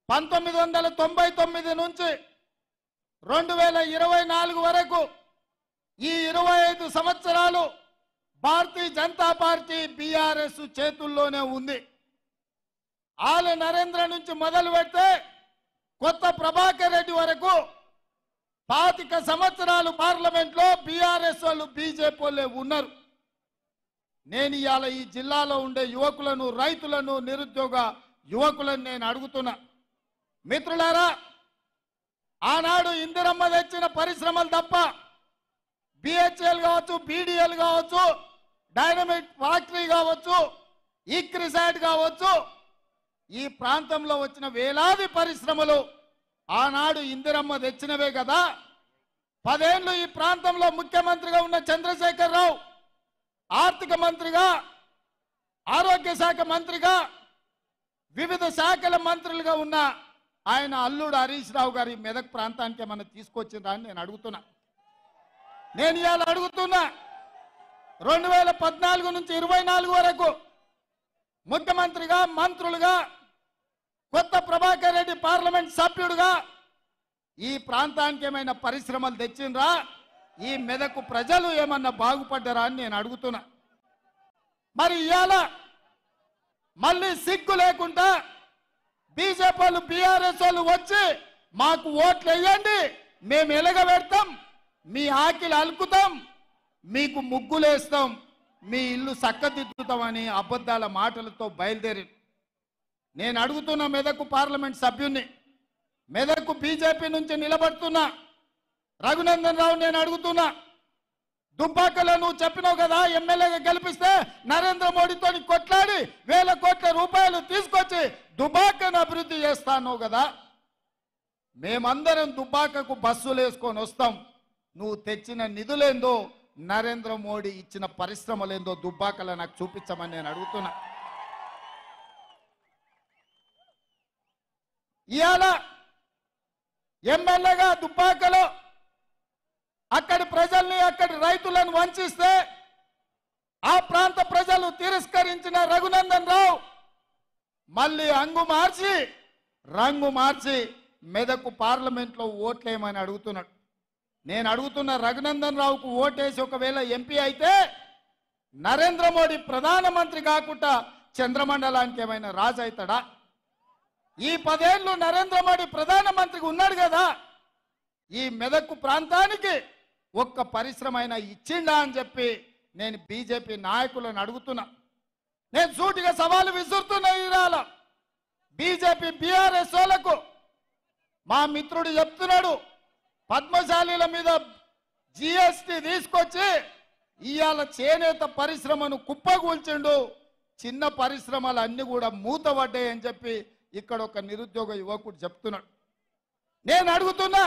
1999 నుంచి 2024 వరకు ఈ 25 సంవత్సరాలు భారతీయ జనతా పార్టీ బీఆర్ఎస్ చేతుల్లోనే ఉంది. ఆల నరేంద్ర నుంచి మొదలు పెడితే కొత్త ప్రభాకర్ రెడ్డి వరకు 25 సంవత్సరాలు పార్లమెంట్ లో బీఆర్ఎస్ వాళ్ళు బీజేపీ వాళ్ళే ఉన్నారు. నేను ఇవాళ ఈ జిల్లాలో ఉండే యువకులను, రైతులను, నిరుద్యోగ యువకులను నేను అడుగుతున్నా, మిత్రులారా, ఆనాడు ఇందిరమ్మ తెచ్చిన పరిశ్రమలు తప్ప బిహెచ్ఎల్ కావచ్చు, బీడీఎల్ కావచ్చు, డైనమిక్ ఫ్యాక్టరీ కావచ్చు, ఇక్రిసాట్ కావచ్చు, ఈ ప్రాంతంలో వచ్చిన వేలాది పరిశ్రమలు ఆనాడు ఇందిరమ్మ తెచ్చినవే కదా. 10 ఏళ్ళు ఈ ప్రాంతంలో ముఖ్యమంత్రిగా ఉన్న చంద్రశేఖర్ రావు ఆర్థిక మంత్రిగా, ఆరోగ్య శాఖ మంత్రిగా, వివిధ శాఖల మంత్రులుగా ఉన్న ఆయన అల్లుడు హరీష్ రావు గారి మెదక్ ప్రాంతానికి ఏమన్నా తీసుకొచ్చిందా అని నేను అడుగుతున్నా. నేను ఇవాళ అడుగుతున్నా, 2014 నుంచి 24 వరకు ముఖ్యమంత్రిగా, మంత్రులుగా, కొత్త ప్రభాకర్ రెడ్డి పార్లమెంట్ సభ్యుడుగా ఈ ప్రాంతానికి ఏమైనా పరిశ్రమలు తెచ్చిండ్రా? ఈ మెదకు ప్రజలు ఏమన్నా బాగుపడ్డారా అని నేను అడుగుతున్నా. మరి ఇవాళ మళ్ళీ సిగ్గు లేకుండా బీజేపీ వాళ్ళు, బీఆర్ఎస్ వాళ్ళు వచ్చి మాకు ఓట్లు వేయండి, మేము ఎలగబెడతాం, మీ ఆకిలు అలుకుతాం, మీకు ముగ్గులేస్తాం, మీ ఇల్లు చక్కదిద్దుతామని అబద్ధాల మాటలతో బయలుదేరి నేను అడుగుతున్నా మెదకు పార్లమెంట్ సభ్యుణ్ణి, మెదకు బీజేపీ నుంచి నిలబడుతున్నా రఘునందన్ రావు నేను అడుగుతున్నా, దుబ్బాకలో నువ్వు చెప్పినావు కదా ఎమ్మెల్యేగా గెలిపిస్తే నరేంద్ర మోడీతో కొట్లాడి 1000 కోట్ల రూపాయలు తీసుకొచ్చి దుబ్బాకను అభివృద్ధి చేస్తాను కదా. మేమందరం దుబ్బాకకు బస్సులు వేసుకొని వస్తాం, నువ్వు తెచ్చిన నిధులేందో, నరేంద్ర మోడీ ఇచ్చిన పరిశ్రమలేందో దుబ్బాకలో నాకు చూపించమని నేను అడుగుతున్నా. ఇవాళ ఎమ్మెల్యేగా దుబ్బాకలో అక్కడి ప్రజల్ని, అక్కడి రైతులను వంచిస్తే ఆ ప్రాంత ప్రజలు తిరస్కరించిన రఘునందన్ రావు మళ్ళీ రంగు మార్చి మెదకు పార్లమెంట్లో ఓట్లేమని అడుగుతున్నాడు. నేను అడుగుతున్న, రఘునందన్ రావుకు ఓటేసి ఒకవేళ ఎంపీ అయితే నరేంద్ర మోడీ ప్రధానమంత్రి కాకుండా చంద్రమండలానికి ఏమైనా రాజు అవుతాడా? ఈ 10 ఏళ్ళు నరేంద్ర మోడీ ప్రధానమంత్రిగా ఉన్నాడు కదా, ఈ మెదకు ప్రాంతానికి ఒక్క పరిశ్రమ అయినా ఇచ్చిండా అని చెప్పి నేను బీజేపీ నాయకులను అడుగుతున్నా. నేను సూటిగా సవాలు విసురుతున్నా. ఇవాళ బీజేపీ బీఆర్ఎస్ వాళ్ళకు మా మిత్రుడు చెప్తున్నాడు, పద్మశాలీల మీద జిఎస్టీ తీసుకొచ్చి ఇవాళ చేనేత పరిశ్రమను కుప్పగూల్చిండు. చిన్న పరిశ్రమలు అన్ని కూడా మూతపడ్డాయని చెప్పి ఇక్కడ ఒక నిరుద్యోగ యువకుడు చెప్తున్నాడు. నేను అడుగుతున్నా,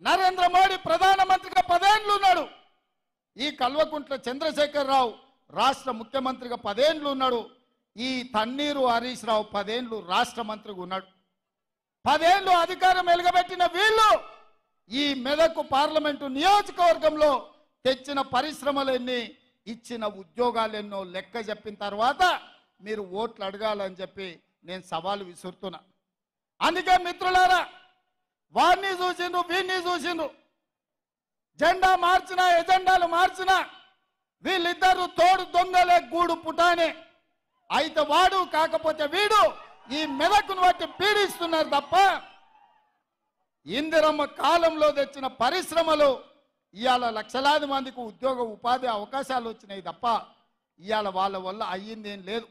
నరేంద్ర మోడీ ప్రధానమంత్రిగా 10 ఏళ్ళు ఉన్నాడు. ఈ కల్వకుంట్ల చంద్రశేఖరరావు రాష్ట్ర ముఖ్యమంత్రిగా 10 ఏళ్ళు ఉన్నాడు. ఈ తన్నీరు హరీష్ రావు 10 ఏళ్ళు రాష్ట్ర మంత్రిగా ఉన్నాడు. 10 ఏళ్ళు అధికారం వెలుగబెట్టిన వీళ్ళు ఈ మెదక్ పార్లమెంటు నియోజకవర్గంలో తెచ్చిన పరిశ్రమలెన్ని, ఇచ్చిన ఉద్యోగాలెన్నో లెక్క చెప్పిన తర్వాత మీరు ఓట్లు అడగాలని చెప్పి నేను సవాలు విసురుతున్నా. అందుకే మిత్రులారా, వారిని చూసిండ్రు, వీరిని చూసిండ్రు, జెండా మార్చినా ఎజెండాలు మార్చినా వీళ్ళిద్దరూ తోడు దొంగలే గూడు పుటానే. అయితే వాడు కాకపోతే వీడు ఈ మెదకును బట్టి పీడిస్తున్నారు తప్ప ఇందిరమ్మ కాలంలో తెచ్చిన పరిశ్రమలు ఇవాళ లక్షలాది మందికి ఉద్యోగ ఉపాధి అవకాశాలు వచ్చినాయి తప్ప ఇవాళ వాళ్ళ వల్ల అయ్యిందేం లేదు.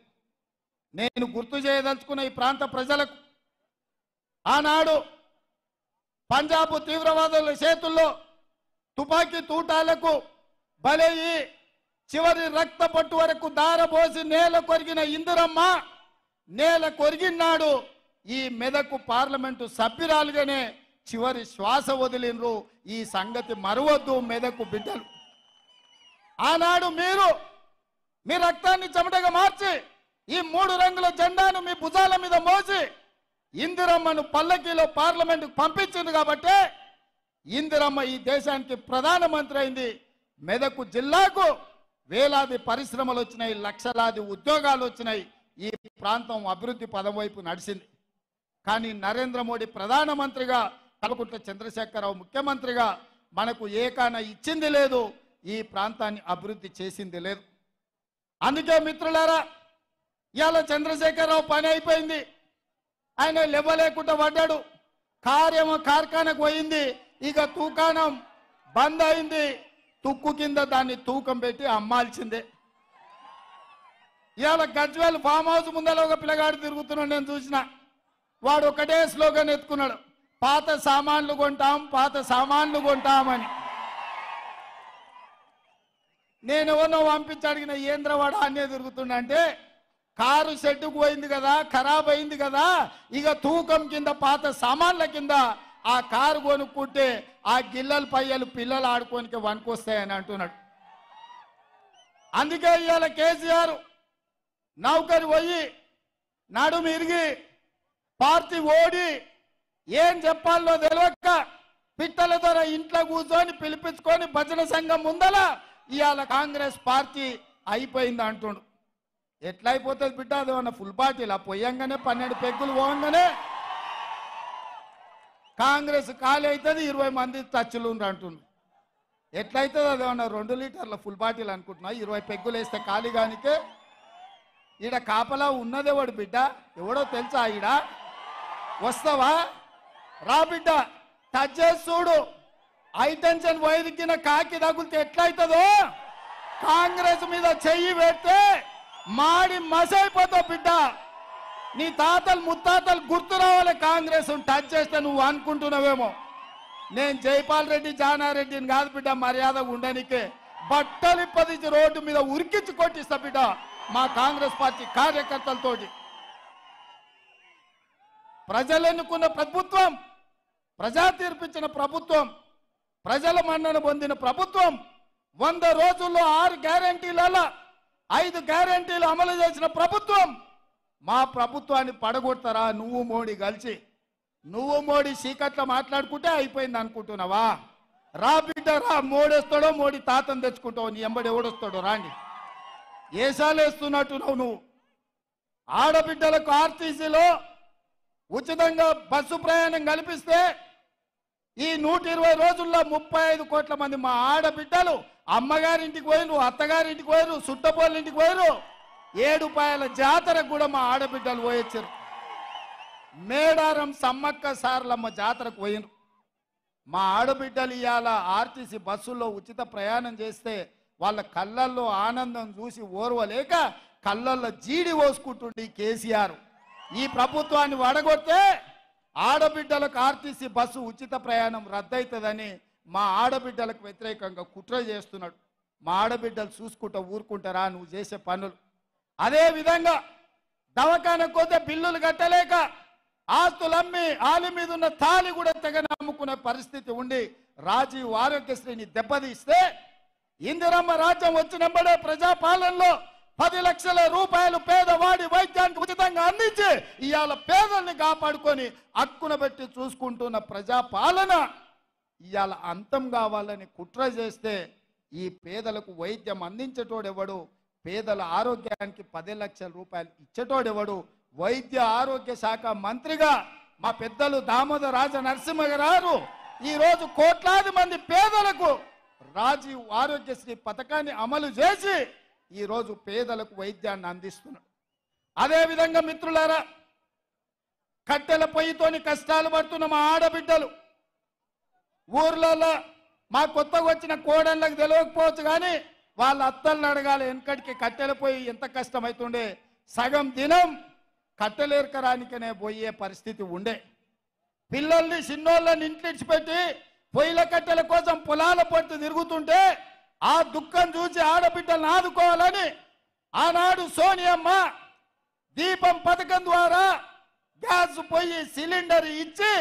నేను గుర్తు చేయదలుచుకున్న ఈ ప్రాంత ప్రజలకు, ఆనాడు పంజాబ్ తీవ్రవాదుల చేతుల్లో తుపాకీ తూటాలకు బలయ్యి చివరి రక్త పట్టు వరకు దారబోసి నేల కొరిగిన ఇందిరమ్మ నేల కొరిగినాడు ఈ మెదకు పార్లమెంటు సభ్యురాలుగానే చివరి శ్వాస వదిలినరు. ఈ సంగతి మరవద్దు మెదకు బిడ్డలు. ఆనాడు మీ రక్తాన్ని చెమటగా మార్చి ఈ 3 రంగుల జెండాను మీ భుజాల మీద మోసి ఇందిరమ్మను పల్లకీలో పార్లమెంటుకు పంపించింది కాబట్టి ఇందిరమ్మ ఈ దేశానికి ప్రధానమంత్రి అయింది. మెదకు జిల్లాకు వేలాది పరిశ్రమలు వచ్చినాయి, లక్షలాది ఉద్యోగాలు వచ్చినాయి. ఈ ప్రాంతం అభివృద్ధి పదం వైపు నడిచింది. కానీ నరేంద్ర మోడీ ప్రధానమంత్రిగా, కల్వకుంట్ల చంద్రశేఖరరావు ముఖ్యమంత్రిగా మనకు ఏకాన ఇచ్చింది లేదు, ఈ ప్రాంతాన్ని అభివృద్ధి చేసింది లేదు. అందుకే మిత్రులారా, ఇవాళ చంద్రశేఖరరావు పని అయిపోయింది. ఆయన లేవలేకుండా పడ్డాడు. కార్యము కార్ఖానకు పోయింది. ఇక తూకానం బంద్ అయింది. తుక్కు కింద దాన్ని తూకం పెట్టి అమ్మాల్సిందే. ఇవాళ గజ్వేల్ ఫామ్ హౌస్ ముందర ఒక పిల్లగాడు తిరుగుతున్నాడు, నేను చూసిన. వాడు ఒకటే స్లోగన్ ఎత్తుకున్నాడు, పాత సామాన్లు కొంటాం, పాత సామాన్లు కొంటామని. నేను ఎవరినో పంపించి అడిగిన, ఏంద్రవాడ అనే తిరుగుతున్నా అంటే, కారు షెడ్డుకు పోయింది కదా, ఖరాబ్ అయింది కదా, ఇక తూకం కింద పాత సామాన్ల కింద ఆ కారు కొనుక్కుంటే ఆ గిల్లల పయ్యలు పిల్లలు ఆడుకోనికి వనుకొస్తాయని అంటున్నాడు. అందుకే ఇవాళ కేసీఆర్ నౌకరి పోయి నడుము ఇరిగి పార్టీ ఓడి ఏం చెప్పాలో తెలియక పిట్టల ద్వారా ఇంట్లో కూర్చొని పిలిపించుకొని భజన సంఘం ముందల ఇవాళ కాంగ్రెస్ పార్టీ అయిపోయింది అంటుండు. ఎట్లా అయిపోతుంది బిడ్డ? అదేమన్నా ఫుల్ పార్టీలా? పోయంగానే 12 పెగ్గులు పోగానే కాంగ్రెస్ ఖాళీ అవుతుంది, 20 మంది టచ్లు అంటుండు. ఎట్లయితుంది? అదేమన్నా 2 లీటర్ల ఫుల్ బాటిల్ అనుకుంటున్నా? 20 పెగ్గులు వేస్తే ఖాళీ కానికే ఈడ కాపలా ఉన్నదేవాడు బిడ్డ, ఎవడో తెలుసా? ఈడ వస్తావా? రా బిడ్డ, టచ్ చేసి చూడు. హైటెన్షన్ వైరికిన కాకి తగులితే ఎట్లయితుందో కాంగ్రెస్ మీద చెయ్యి పెడితే మాడి మసైపోతావు బిడ్డ. నీ తాతలు ముత్తాతలు గుర్తు రావాలి కాంగ్రెస్ టచ్ చేస్తే. నువ్వు అనుకుంటున్నావేమో నేను జైపాల్ రెడ్డి జానారెడ్డిని కాదు బిడ్డ, మర్యాదగా ఉండనికే బట్టలు 10 రోడ్డు మీద ఉరికించి కొట్టిస్తా బిడ్డ మా కాంగ్రెస్ పార్టీ కార్యకర్తలతోటి. ప్రజలు ఎన్నుకున్న ప్రభుత్వం, ప్రజా తీర్పిచ్చిన ప్రభుత్వం, ప్రజల మన్నన పొందిన ప్రభుత్వం 100 రోజుల్లో 6 గ్యారెంటీలలో 5 గ్యారెంటీలు అమలు చేసిన ప్రభుత్వం. మా ప్రభుత్వాన్ని పడగొడతారా నువ్వు మోడీ కలిసి? నువ్వు మోడీ చీకట్లో మాట్లాడుకుంటే అయిపోయింది అనుకుంటున్నావా? రా బిడ్డ రా, మోడేస్తాడో మోడీ తాతను తెచ్చుకుంటావు, నీ ఎంబడి ఎవడొస్తాడో రాండి. ఏసాలేస్తున్నట్టున్నావు నువ్వు. ఆడబిడ్డలకు ఆర్టీసీలో ఉచితంగా బస్సు ప్రయాణం కల్పిస్తే ఈ 120 రోజుల్లో 35 కోట్ల మంది మా ఆడబిడ్డలు అమ్మగారింటికి పోయిరు, అత్తగారింటికి పోయిరు, సుట్టపోళ్ళింటికి పోయిరు. 7 పాయల జాతరకు కూడా మా ఆడబిడ్డలు పోయొచ్చారు. మేడారం సమ్మక్క సారలమ్మ జాతరకు పోయిరు. మా ఆడబిడ్డలు ఇవాళ ఆర్టీసీ బస్సుల్లో ఉచిత ప్రయాణం చేస్తే వాళ్ళ కళ్ళల్లో ఆనందం చూసి ఓర్వలేక కళ్ళల్లో జీడి పోసుకుంటుండే కేసీఆర్. ఈ ప్రభుత్వాన్ని వడగొడితే ఆడబిడ్డలకు ఆర్టీసీ బస్సు ఉచిత ప్రయాణం రద్దవుతుందని మా ఆడబిడ్డలకు వ్యతిరేకంగా కుట్ర చేస్తున్నాడు. మా ఆడబిడ్డలు చూసుకుంటా ఊరుకుంటారా నువ్వు చేసే పనులు? అదే విధంగా దవాఖానకు పోతే బిల్లులు కట్టలేక ఆస్తులు అమ్మి ఆలి మీద ఉన్న తాళి కూడా తెగ నమ్ముకునే పరిస్థితి ఉండి రాజీవ్ ఆరోగ్యశ్రీని దెబ్బతీస్తే ఇందిరమ్మ రాజ్యం వచ్చినంబడే ప్రజాపాలనలో 10 లక్షల రూపాయలు పేదవాడి వైద్యానికి ఉచితంగా అందించి ఇవాళ పేదల్ని కాపాడుకొని హక్కున పెట్టి చూసుకుంటున్న ప్రజాపాలన ఇవాళ అంతం కావాలని కుట్ర చేస్తే ఈ పేదలకు వైద్యం అందించేటోడెవడు? పేదల ఆరోగ్యానికి 10 లక్షల రూపాయలు ఇచ్చేటోడెవడు? వైద్య ఆరోగ్య శాఖ మంత్రిగా మా పెద్దలు దామోదర రాజ నరసింహ గారు ఈరోజు కోట్లాది మంది పేదలకు రాజీవ్ ఆరోగ్యశ్రీ పథకాన్ని అమలు చేసి ఈరోజు పేదలకు వైద్యాన్ని అందిస్తున్నాడు. అదేవిధంగా మిత్రులారా, కట్టెల పొయ్యితోని కష్టాలు పడుతున్న మా ఆడబిడ్డలు ఊర్లలో మా కొత్తగా వచ్చిన కోడళ్ళకి తెలియకపోవచ్చు కానీ వాళ్ళ అత్తల్ని అడగాలి. వెనకటికి కట్టెల పొయ్యి ఎంత కష్టమవుతుండే, సగం దినం కట్టెలేరకరానికనే పోయే పరిస్థితి ఉండే. పిల్లల్ని చిన్నోళ్ళని ఇంట్లిడిచిపెట్టి పొయ్యిల కట్టెల కోసం పొలాల పట్టు తిరుగుతుంటే ఆ దుఃఖం చూసి ఆడబిడ్డలను ఆదుకోవాలని ఆనాడు సోనియమ్మ దీపం పథకం ద్వారా గ్యాస్ పొయ్యి సిలిండర్ ఇచ్చి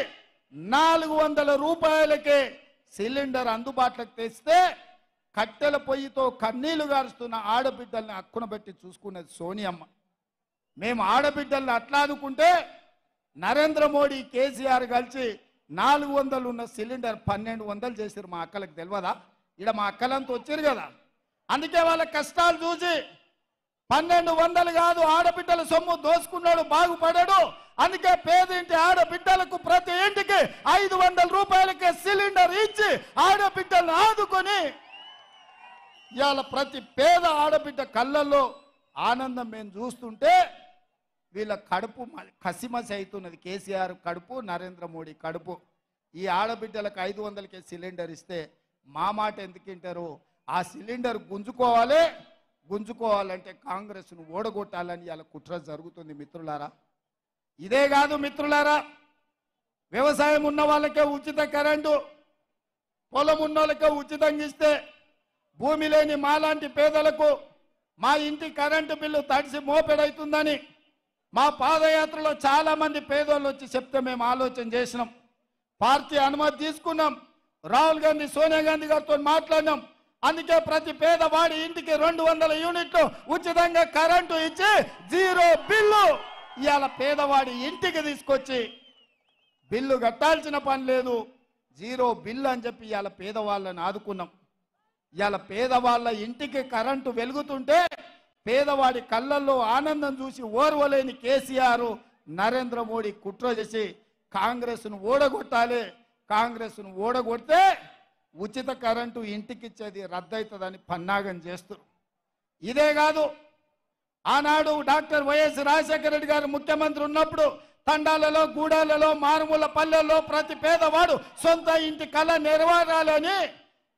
400 రూపాయలకే సిలిండర్ అందుబాటులోకి తెస్తే కట్టెల పొయ్యితో కన్నీళ్లు గారుస్తున్న ఆడబిడ్డల్ని హక్కున పెట్టి చూసుకునేది సోనియమ్మ. మేము ఆడబిడ్డల్ని అట్లా అనుకుంటే నరేంద్ర మోడీ కేసీఆర్ కలిసి 400 ఉన్న సిలిండర్ 1200 చేశారు. మా అక్కలకు తెలియదా? ఇక్కడ మా అక్కలంతా వచ్చారు కదా, అందుకే వాళ్ళ కష్టాలు చూసి 1200 కాదు ఆడబిడ్డల సొమ్ము దోసుకున్నాడు బాగుపడాడు. అందుకే పేదింటి ఆడబిడ్డలకు ప్రతి ఇంటికి 500 రూపాయలకే సిలిండర్ ఇచ్చి ఆడబిడ్డలను ఆదుకొని ఇవాళ ప్రతి పేద ఆడబిడ్డ కళ్ళల్లో ఆనందం మేము చూస్తుంటే వీళ్ళ కడుపు కసిమసి అవుతున్నది. కేసీఆర్ కడుపు, నరేంద్ర మోడీ కడుపు. ఈ ఆడబిడ్డలకు 500కే సిలిండర్ ఇస్తే మా మాట ఎందుకు వింటారు? ఆ సిలిండర్ గుంజుకోవాలంటే కాంగ్రెస్ను ఓడగొట్టాలని ఇలా కుట్ర జరుగుతుంది మిత్రులారా. ఇదే కాదు మిత్రులారా, వ్యవసాయం ఉన్న వాళ్ళకే ఉచిత కరెంటు, పొలం ఉన్న వాళ్ళకే ఉచితంగా ఇస్తే భూమి లేని మాలాంటి పేదలకు మా ఇంటి కరెంటు బిల్లు తడిసి మోపెడవుతుందని మా పాదయాత్రలో చాలా మంది పేదోళ్ళు వచ్చి చెప్తే మేము ఆలోచన చేసినాం. పార్టీ అనుమతి తీసుకున్నాం. రాహుల్ గాంధీ, సోనియా గాంధీ గారితో మాట్లాడినాం. అందుకే ప్రతి పేదవాడి ఇంటికి 200 యూనిట్లు ఉచితంగా కరెంటు ఇచ్చి 0 బిల్లు ఇవాళ పేదవాడి ఇంటికి తీసుకొచ్చి బిల్లు కట్టాల్సిన పని లేదు, 0 బిల్లు అని చెప్పి ఇవాళ పేదవాళ్ళని ఆదుకున్నాం. ఇవాళ పేదవాళ్ళ ఇంటికి కరెంటు వెలుగుతుంటే పేదవాడి కళ్ళల్లో ఆనందం చూసి ఓర్వలేని కేసీఆర్, నరేంద్ర మోడీ కుట్ర చేసి కాంగ్రెస్ను ఓడగొట్టాలి, కాంగ్రెస్ను ఓడగొడితే ఉచిత కరెంటు ఇంటికి ఇచ్చేది రద్దవుతుందని పన్నాగం చేస్తారు. ఇదే కాదు, ఆనాడు డాక్టర్ వైఎస్ రాజశేఖర రెడ్డి గారు ముఖ్యమంత్రి ఉన్నప్పుడు తండాలలో, గూడాలలో, మారుమూల పల్లెల్లో ప్రతి పేదవాడు సొంత ఇంటి కళ నెరవేరాలని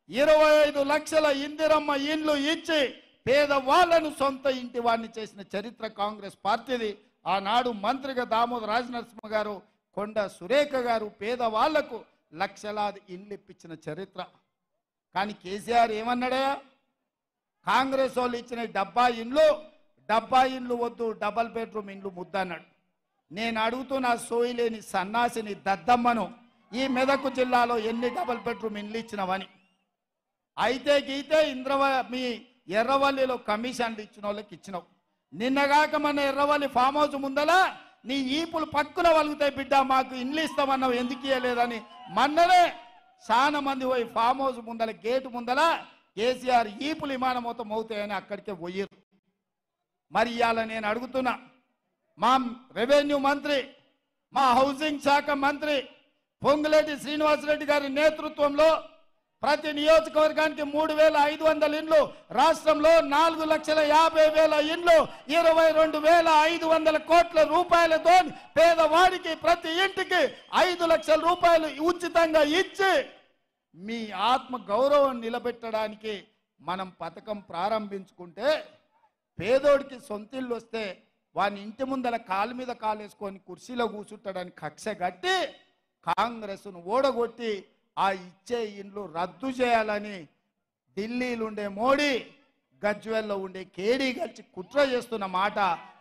25 లక్షల ఇందిరమ్మ ఇండ్లు ఇచ్చి పేదవాళ్లను సొంత ఇంటి వాడిని చేసిన చరిత్ర కాంగ్రెస్ పార్టీది. ఆనాడు మంత్రిగా దామోదర రాజనరసింహ గారు, కొండ సురేఖ గారు పేదవాళ్లకు లక్షలాది ఇండ్లు ఇప్పించిన చరిత్ర. కానీ కేసీఆర్ ఏమన్నాడా? కాంగ్రెస్ వాళ్ళు ఇచ్చిన డబ్బా ఇండ్లు వద్దు, డబల్ బెడ్రూమ్ ఇండ్లు ముద్దన్నాడు. నేను అడుగుతున్న సోయిలేని సన్నాసిని దద్దమ్మను, ఈ మెదక్ జిల్లాలో ఎన్ని డబల్ బెడ్రూమ్ ఇండ్లు ఇచ్చినవని. అయితే గీతే మీ ఎర్రవల్లిలో కమిషన్లు ఇచ్చిన వాళ్ళకి ఇచ్చినావు. నిన్నగాక మన ఎర్రవల్లి ఫామ్ హౌస్ ముందల నీ ఈపులు పక్కున వలుగుతాయి బిడ్డ, మాకు ఇండ్లు ఇస్తామన్నావు ఎందుకు ఇవ్వలేదని మొన్ననే చాలా మంది పోయి ఫామ్ హౌస్ ముందల గేటు ముందల కేసీఆర్ ఈపులు విమానం మొత్తం అవుతాయని అక్కడికే పోయారు. మరి ఇవాళ నేను అడుగుతున్నా, మా రెవెన్యూ మంత్రి, మా హౌసింగ్ శాఖ మంత్రి పొంగులేటి శ్రీనివాసరెడ్డి గారి నేతృత్వంలో ప్రతి నియోజకవర్గానికి 3,500 ఇండ్లు, రాష్ట్రంలో 4,50,000 ఇండ్లు, 22,500 కోట్ల రూపాయలతో పేదవాడికి ప్రతి ఇంటికి 5 లక్షల రూపాయలు ఉచితంగా ఇచ్చి మీ ఆత్మ గౌరవం నిలబెట్టడానికి మనం పథకం ప్రారంభించుకుంటే పేదోడికి సొంతిల్లు వస్తే వాని ఇంటి ముందల కాలు మీద కాలేసుకొని కుర్చీలో కూర్చుంటాడని కక్ష కట్టి కాంగ్రెస్ను ఓడగొట్టి ఆ ఇచ్చే ఇండ్లు రద్దు చేయాలని ఢిల్లీలో ఉండే మోడీ గజ్వేల్లో ఉండే కేడీ కలిసి కుట్ర చేస్తున్న మాట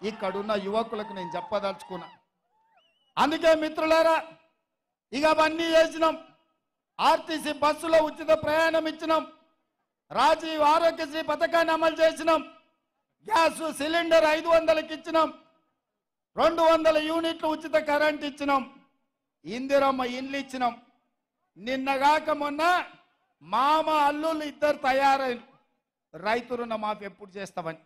ఇక్కడున్న యువకులకు నేను చెప్పదలుచుకున్నా. అందుకే మిత్రులారా, ఇక అవన్నీ చేసినాం. ఆర్టీసీ బస్సులో ఉచిత ప్రయాణం ఇచ్చినాం. రాజీవ్ ఆరోగ్యశ్రీ పథకాన్ని అమలు చేసినాం. గ్యాస్ సిలిండర్ 500కి ఇచ్చినాం. 200 యూనిట్లు ఉచిత కరెంట్ ఇచ్చినాం. ఇందిరమ్మ ఇండ్లు ఇచ్చినాం. నిన్నగాక మొన్న మామ అల్లుళ్ళు ఇద్దరు తయారైన రైతు రుణమాఫీ ఎప్పుడు చేస్తామని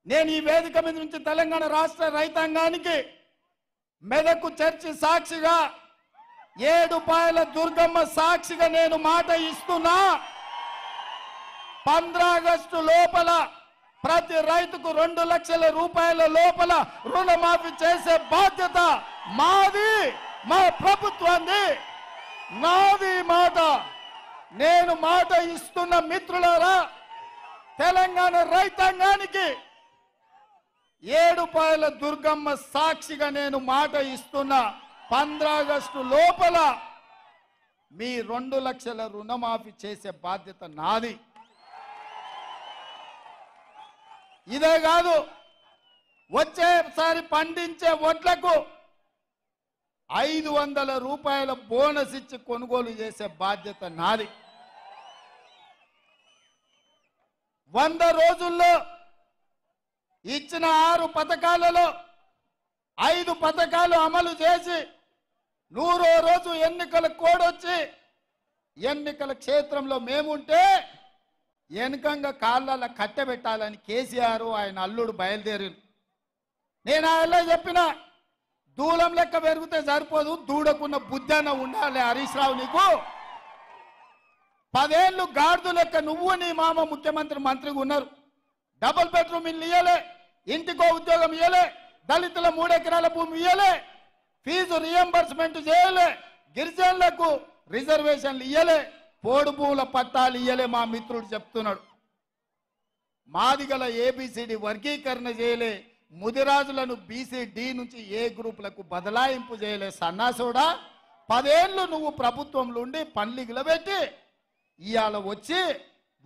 నేను ఈ వేదిక మీద నుంచి తెలంగాణ రాష్ట్ర రైతాంగానికి మెదకు చర్చి సాక్షిగా, ఏడుపాయల దుర్గమ్మ సాక్షిగా నేను మాట ఇస్తున్నా. 15 ఆగస్టు లోపల ప్రతి రైతుకు 2 లక్షల రూపాయల లోపల రుణమాఫీ చేసే బాధ్యత మాది, మా ప్రభుత్వాన్ని. నాది మాట. నేను మాట ఇస్తున్న మిత్రులారా, తెలంగాణ రైతాంగానికి ఏడుపాయల దుర్గమ్మ సాక్షిగా నేను మాట ఇస్తున్నా. 15 ఆగస్టు లోపల మీ 2 లక్షల రుణమాఫీ చేసే బాధ్యత నాది. ఇదే కాదు, వచ్చేసారి పండించే వడ్లకు 500 రూపాయల బోనస్ ఇచ్చి కొనుగోలు చేసే బాధ్యత నాది. 100 రోజుల్లో ఇచ్చిన 6 పథకాలలో 5 పథకాలు అమలు చేసి 100వ రోజు ఎన్నికల కోడొచ్చి ఎన్నికల క్షేత్రంలో మేముంటే వెనుకంగా కాళ్ళ కట్టబెట్టాలని కేసీఆర్ ఆయన అల్లుడు బయలుదేరి. నేను ఆయన చెప్పిన దూలం లెక్క పెరిగితే సరిపోదు, దూడకున్న బుద్ధన ఉండాలి హరీష్ రావు. నీకు 10 ఏళ్ళు గాడిద లెక్క నువ్వు నీ మామ ముఖ్యమంత్రి మంత్రిగా ఉన్నారు. డబుల్ బెడ్రూమ్ ఇల్లు ఇయ్యలే, ఇంటికో ఉద్యోగం ఇయ్యలే, దళితుల 3 ఎకరాల భూమి ఇయ్యలే, ఫీజు రియంబర్స్మెంట్ చేయలే, గిరిజనులకు రిజర్వేషన్లు ఇయ్యలే, పోడు భూముల పట్టాలు ఇయ్యలే. మా మిత్రుడు చెప్తున్నాడు. మాదిగల ఏబిసిడి వర్గీకరణ చేయలే, ముదిరాజులను బీసీ-డి నుంచి ఏ గ్రూపులకు బదలాయింపు చేయలే. సన్నాసుడా, 10 ఏళ్ళు నువ్వు ప్రభుత్వంలో ఉండి పన్లిగిల పెట్టి ఇవాళ వచ్చి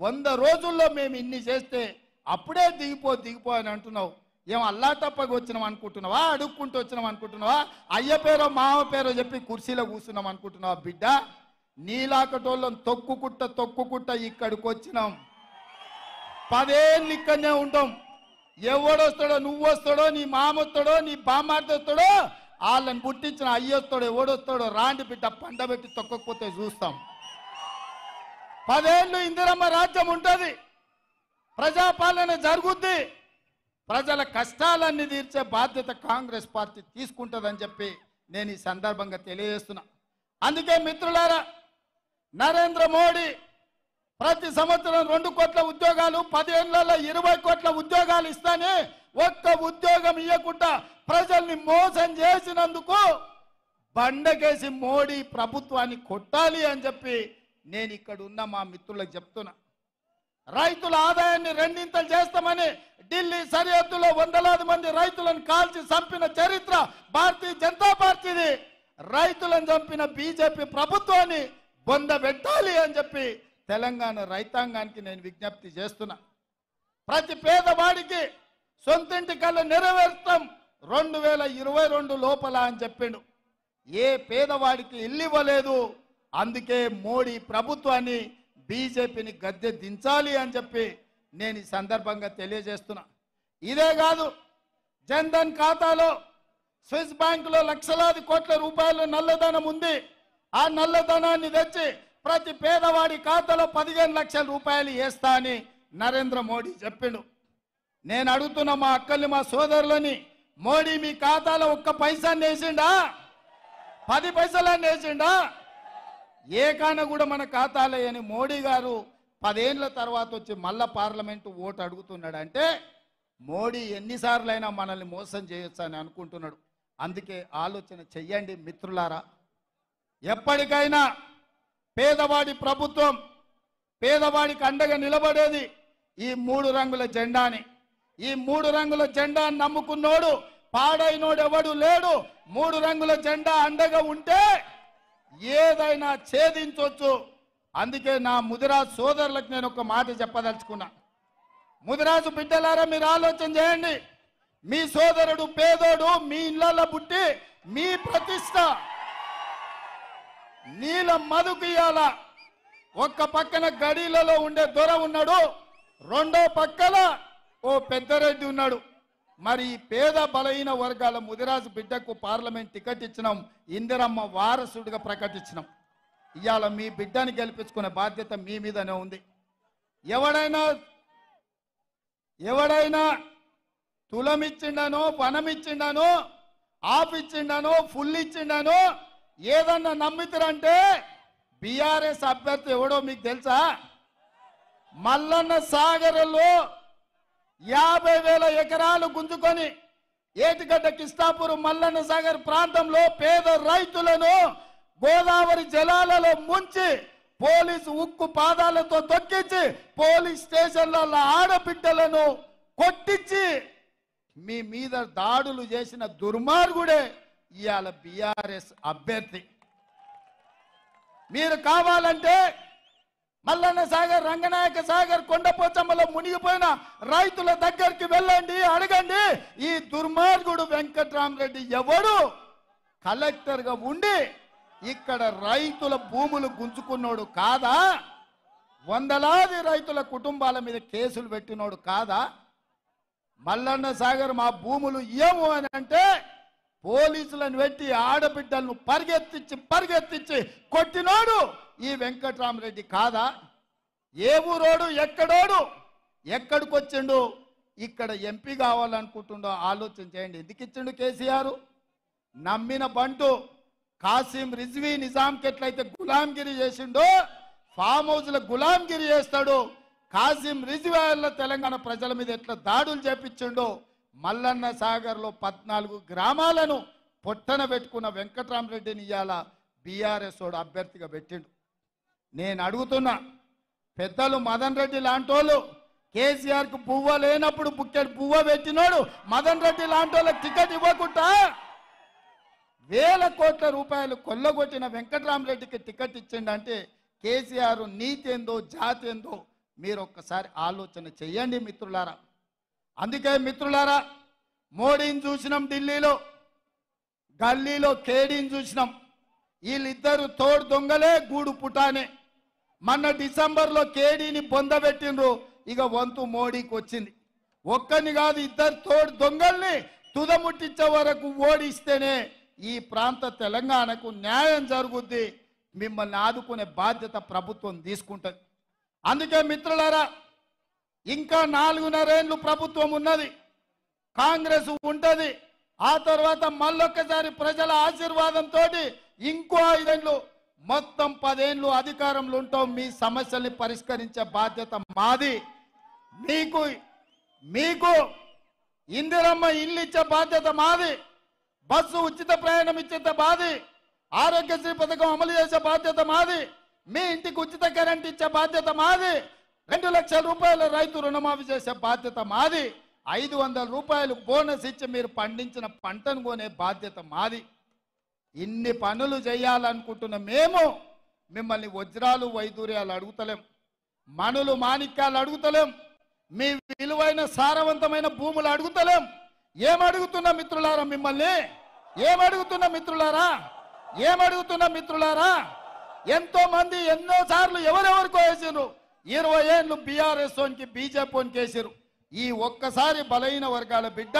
100 రోజుల్లో మేము ఇన్ని చేస్తే అప్పుడే దిగిపో అని అంటున్నావు. ఏం అల్లా తప్పగా వచ్చినాం అనుకుంటున్నావా? అడుక్కుంటూ వచ్చినాం అనుకుంటున్నావా? అయ్య పేరో మామ పేరో చెప్పి కుర్చీలో కూర్చున్నాం అనుకుంటున్నావా? బిడ్డ, నీలాకటోళ్ళని తొక్కుకుంట ఇక్కడికి వచ్చినాం. 10 ఏళ్ళు ఇక్కడనే ఉంటాం. ఎవడొస్తాడో, నువ్వు వస్తాడో, నీ మామ వస్తాడో, నీ బామ్మార్ది వస్తాడో, వాళ్ళని పుట్టించిన అయ్యొస్తాడో ఎవడొస్తాడో రాండి బిడ్డ, పండబెట్టి తొక్కకపోతే చూస్తాం. 10 ఏళ్ళు ఇందిరమ్మ రాజ్యం ఉంటుంది, ప్రజాపాలన జరుగుద్ది, ప్రజల కష్టాలన్నీ తీర్చే బాధ్యత కాంగ్రెస్ పార్టీ తీసుకుంటుందని చెప్పి నేను ఈ సందర్భంగా తెలియజేస్తున్నా. అందుకే మిత్రులారా, నరేంద్ర మోడీ ప్రతి సంవత్సరం 2 కోట్ల ఉద్యోగాలు, 10 ఏళ్లలో 20 కోట్ల ఉద్యోగాలు ఇస్తానే ఒక్క ఉద్యోగం ఇవ్వకుండా ప్రజల్ని మోసం చేసినందుకు బండకేసి మోడీ ప్రభుత్వాన్ని కొట్టాలి అని చెప్పి నేను ఇక్కడ ఉన్న మా మిత్రులకు చెప్తున్నా. రైతుల ఆదాయాన్ని 2 చేస్తామని ఢిల్లీ సరిహద్దులో వందలాది మంది రైతులను కాల్చి చంపిన చరిత్ర భారతీయ జనతా పార్టీది. రైతులను చంపిన బీజేపీ ప్రభుత్వాన్ని బొందబెట్టాలి అని చెప్పి తెలంగాణ రైతాంగానికి నేను విజ్ఞప్తి చేస్తున్నా. ప్రతి పేదవాడికి సొంతింటి కళ్ళ నెరవేర్చడం 2022 లోపల అని చెప్పిండు. ఏ పేదవాడికి ఇల్లు ఇవ్వలేదు. అందుకే మోడీ ప్రభుత్వాన్ని, బీజేపీని గద్దె దించాలి అని చెప్పి నేను ఈ సందర్భంగా తెలియజేస్తున్నా. ఇదే కాదు, జన్ధన్ ఖాతాలో స్విస్ బ్యాంకులో లక్షలాది కోట్ల రూపాయలు నల్లధనం ఉంది. ఆ నల్లధనాన్ని తెచ్చి ప్రతి పేదవాడి ఖాతాలో 15 లక్షల రూపాయలు వేస్తా అని నరేంద్ర మోడీ చెప్పిండు. నేను అడుగుతున్న మా అక్కల్ని, మా సోదరులని, మోడీ మీ ఖాతాలో 1 పైసాన్ని వేసిండా? 10 పైసలన్నీ వేసిండా? ఏ కాన కూడా మన ఖాతాలే అని మోడీ గారు 10 ఏళ్ల తర్వాత వచ్చి మళ్ళా పార్లమెంటు ఓటు అడుగుతున్నాడు అంటే మోడీ ఎన్నిసార్లైనా మనల్ని మోసం చేయొచ్చు అని అనుకుంటున్నాడు. అందుకే ఆలోచన చెయ్యండి మిత్రులారా. ఎప్పటికైనా పేదవాడి ప్రభుత్వం, పేదవాడికి అండగా నిలబడేది ఈ 3 రంగుల జెండాని. ఈ 3 రంగుల జెండాని నమ్ముకున్నోడు, పాడైనోడు ఎవడు లేడు. 3 రంగుల జెండా అండగా ఉంటే ఏదైనా ఛేదించవచ్చు. అందుకే నా ముదిరాజు సోదరులకు నేను ఒక మాట చెప్పదలుచుకున్నా. ముదిరాజు బిడ్డలారా, మీరు ఆలోచన చేయండి. మీ సోదరుడు పేదోడు మీ ఇళ్లలో పుట్టి మీ ప్రతిష్ట నీలం మధుకు ఇయ్యాల. ఒక్క పక్కన గడీలలో ఉండే దొర ఉన్నాడు, రెండో పక్కన ఓ పెద్దరెడ్డి ఉన్నాడు. మరి ఈ పేద బలహీన వర్గాల ముదిరాజు బిడ్డకు పార్లమెంట్ టికెట్ ఇచ్చినాం, ఇందిరమ్మ వారసుడిగా ప్రకటించినాం. ఇవాళ మీ బిడ్డని గెలిపించుకునే బాధ్యత మీ మీదనే ఉంది. ఎవడైనా తులమిచ్చిండనో, వనమిచ్చిండనో, ఆఫ్ ఇచ్చిండనో, ఫుల్ ఇచ్చిండనో ఏదన్నా నమ్మితారంటే బీఆర్ఎస్ అభ్యర్థి ఎవడో మీకు తెలుసా? మల్లన్న సాగర్లో 50,000 ఎకరాలు గుంజుకొని ఏటిగడ్డ కిష్టాపురం మల్లన్న సాగర్ ప్రాంతంలో పేద రైతులను గోదావరి జలాలలో ముంచి పోలీసు ఉక్కు పాదాలతో తొక్కించి పోలీస్ స్టేషన్లలో ఆడబిడ్డలను కొట్టించి మీ మీద దాడులు చేసిన దుర్మార్గుడే ఇవాళ బీఆర్ఎస్ అభ్యర్థి. మీరు కావాలంటే మల్లన్న సాగర్, రంగనాయక సాగర్, కొండపోచమ్మలో మునిగిపోయిన రైతుల దగ్గరికి వెళ్ళండి, అడగండి. ఈ దుర్మార్గుడు వెంకట్రామరెడ్డి ఎవడు కలెక్టర్గా ఉండి ఇక్కడ రైతుల భూములు గుంజుకున్నోడు కాదా? వందలాది రైతుల కుటుంబాల మీద కేసులు పెట్టినోడు కాదా? మల్లన్న సాగర్ మా భూములు ఏము అని అంటే పోలీసులను పెట్టి ఆడబిడ్డలను పరిగెత్తించి కొట్టినోడు ఈ వెంకట్రామరెడ్డి కాదా? ఏ ఊరోడు, ఎక్కడోడు, ఎక్కడికి వచ్చిండు, ఇక్కడ ఎంపీ కావాలనుకుంటుండో ఆలోచన చేయండి. ఎందుకు ఇచ్చిండు కేసీఆర్? నమ్మిన బంటు కాసిం రిజ్వీ నిజాంకి ఎట్లయితే గులాంగిరి చేసిండో ఫామ్ హౌస్లో గులాంగిరి చేస్తాడు. కాసిం రిజ్వీ తెలంగాణ ప్రజల మీద ఎట్లా దాడులు చేపించిండో మల్లన్న సాగర్లో 14 గ్రామాలను పొట్టన పెట్టుకున్న వెంకట్రామరెడ్డిని ఇవాళ బీఆర్ఎస్ వాడు అభ్యర్థిగా పెట్టిండు. నేను అడుగుతున్నా, పెద్దలు మదన్ రెడ్డి లాంటోళ్ళు కేసీఆర్కు పువ్వ లేనప్పుడు బుక్కెడు పువ్వ పెట్టినోడు మదన్ రెడ్డి లాంటోళ్ళకి టికెట్ ఇవ్వకుండా 1,000 కోట్ల రూపాయలు కొల్లగొట్టిన వెంకట్రామరెడ్డికి టికెట్ ఇచ్చిండంటే కేసీఆర్ నీతి ఏందో జాతి ఏందో మీరు ఒక్కసారి ఆలోచన చెయ్యండి మిత్రులారా. అందుకే మిత్రులారా, మోడీని చూసినాం ఢిల్లీలో, గల్లీలో కేడీని చూసినాం. వీళ్ళిద్దరు తోడు దొంగలే గూడు పుటానే. మొన్న డిసెంబర్లో కేడీని పొందబెట్టిండ్రు, ఇక వంతు మోడీకి వచ్చింది. ఒక్కని కాదు, ఇద్దరు తోడు దొంగల్ని తుదముట్టించే వరకు ఓడిస్తేనే ఈ ప్రాంత తెలంగాణకు న్యాయం జరుగుద్ది. మిమ్మల్ని ఆదుకునే బాధ్యత ప్రభుత్వం తీసుకుంటుంది. అందుకే మిత్రులారా, ఇంకా 4.5 ఏళ్ళు ప్రభుత్వం ఉన్నది, కాంగ్రెస్ ఉంటుంది. ఆ తర్వాత మళ్ళొక్కసారి ప్రజల ఆశీర్వాదంతో ఇంకో 5 ఏళ్ళు, మొత్తం 10 ఏళ్ళు అధికారంలో ఉంటాం. మీ సమస్యల్ని పరిష్కరించే బాధ్యత మాది. మీకు ఇందిరమ్మ ఇల్లు ఇచ్చే బాధ్యత మాది. బస్సు ఉచిత ప్రయాణం ఇచ్చే బాధ్యత, ఆరోగ్యశ్రీ పథకం అమలు చేసే బాధ్యత మాది. మీ ఇంటికి ఉచిత కరెంట్ ఇచ్చే బాధ్యత మాది. 2 లక్షల రూపాయల రైతు రుణమాఫీ చేసే బాధ్యత మాది. 500 రూపాయలు బోనస్ ఇచ్చి మీరు పండించిన పంటను కొనే బాధ్యత మాది. ఇన్ని పనులు చేయాలనుకుంటున్న మేము మిమ్మల్ని వజ్రాలు వైదూర్యాలు అడుగుతలేం, మణులు మాణిక్యాలు అడుగుతలేం, మీ విలువైన సారవంతమైన భూములు అడుగుతలేం. ఏమడుగుతున్నా మిత్రులారా? మిమ్మల్ని ఏమడుగుతున్నా మిత్రులారా? ఎంతో మంది ఎన్నోసార్లు ఎవరెవరికో వేసారు. 20 ఏళ్ళు బీఆర్ఎస్ ఓన్కి బీజేపీ ఓన్కి వేసారు. ఈ ఒక్కసారి బలహీన వర్గాల బిడ్డ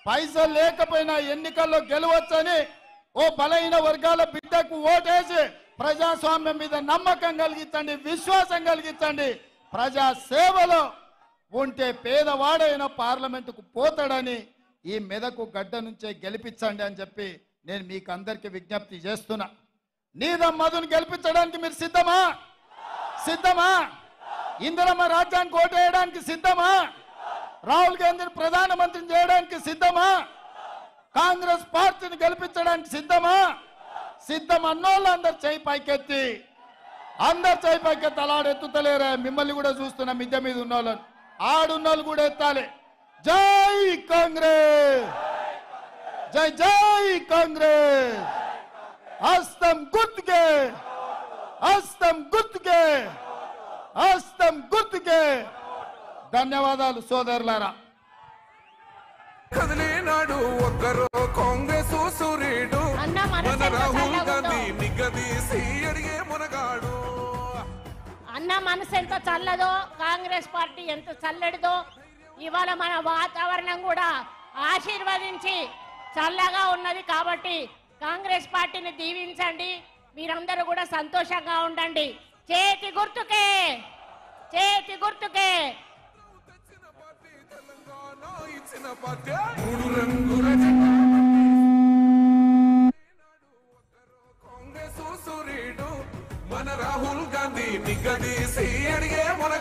పైసలు లేకపోయినా ఎన్నికల్లో గెలవచ్చని ఓ బలహీన వర్గాల బిడ్డకు ఓటేసి ప్రజాస్వామ్యం మీద నమ్మకం కలిగించండి, విశ్వాసం కలిగించండి. ప్రజా సేవలో ఉంటే పేదవాడైన పార్లమెంటుకు పోతాడని ఈ మెదకు గడ్డ నుంచే గెలిపించండి అని చెప్పి నేను మీకు అందరికీ విజ్ఞప్తి చేస్తున్నా. నీలం మధుని గెలిపించడానికి మీరు సిద్ధమా? ఇందిరమ్మ రాజ్యానికి ఓటు వేయడానికి సిద్ధమా? రాహుల్ గాంధీని ప్రధానమంత్రిని చేయడానికి సిద్ధమా? కాంగ్రెస్ పార్టీని గెలిపించడానికి సిద్ధమా? సిద్ధం అన్నోళ్ళు అందరు చేయి పైకెత్తి అలాడెత్తుతలేరా? మిమ్మల్ని కూడా చూస్తున్నా, మిద్దె మీద ఉన్నోళ్ళని, ఆడున్నోళ్ళు కూడా ఎత్తాలి. జై కాంగ్రెస్, జై జై కాంగ్రెస్. హస్తం గుర్తుకే, హస్తం గుర్తుకే, హస్తం గుర్తుకే. ధన్యవాదాలు సోదరులారా. కదిలేనాడు ఒక్కరు కాంగ్రెస్ సూర్యుడు మన రాహుల్ గాంధీ నిగదీసి అడిగే మునగాడు. అన్న మనసు ఎంత చల్లదో, కాంగ్రెస్ పార్టీ ఎంత చల్లడిదో, ఇవాళ మన వాతావరణం కూడా ఆశీర్వదించి చల్లగా ఉన్నది. కాబట్టి కాంగ్రెస్ పార్టీని దీవించండి, మీరందరూ కూడా సంతోషంగా ఉండండి. చేతి గుర్తుకే, చేతి గుర్తుకే. ఇచ్చిన పార్టీ మూడు రంగుల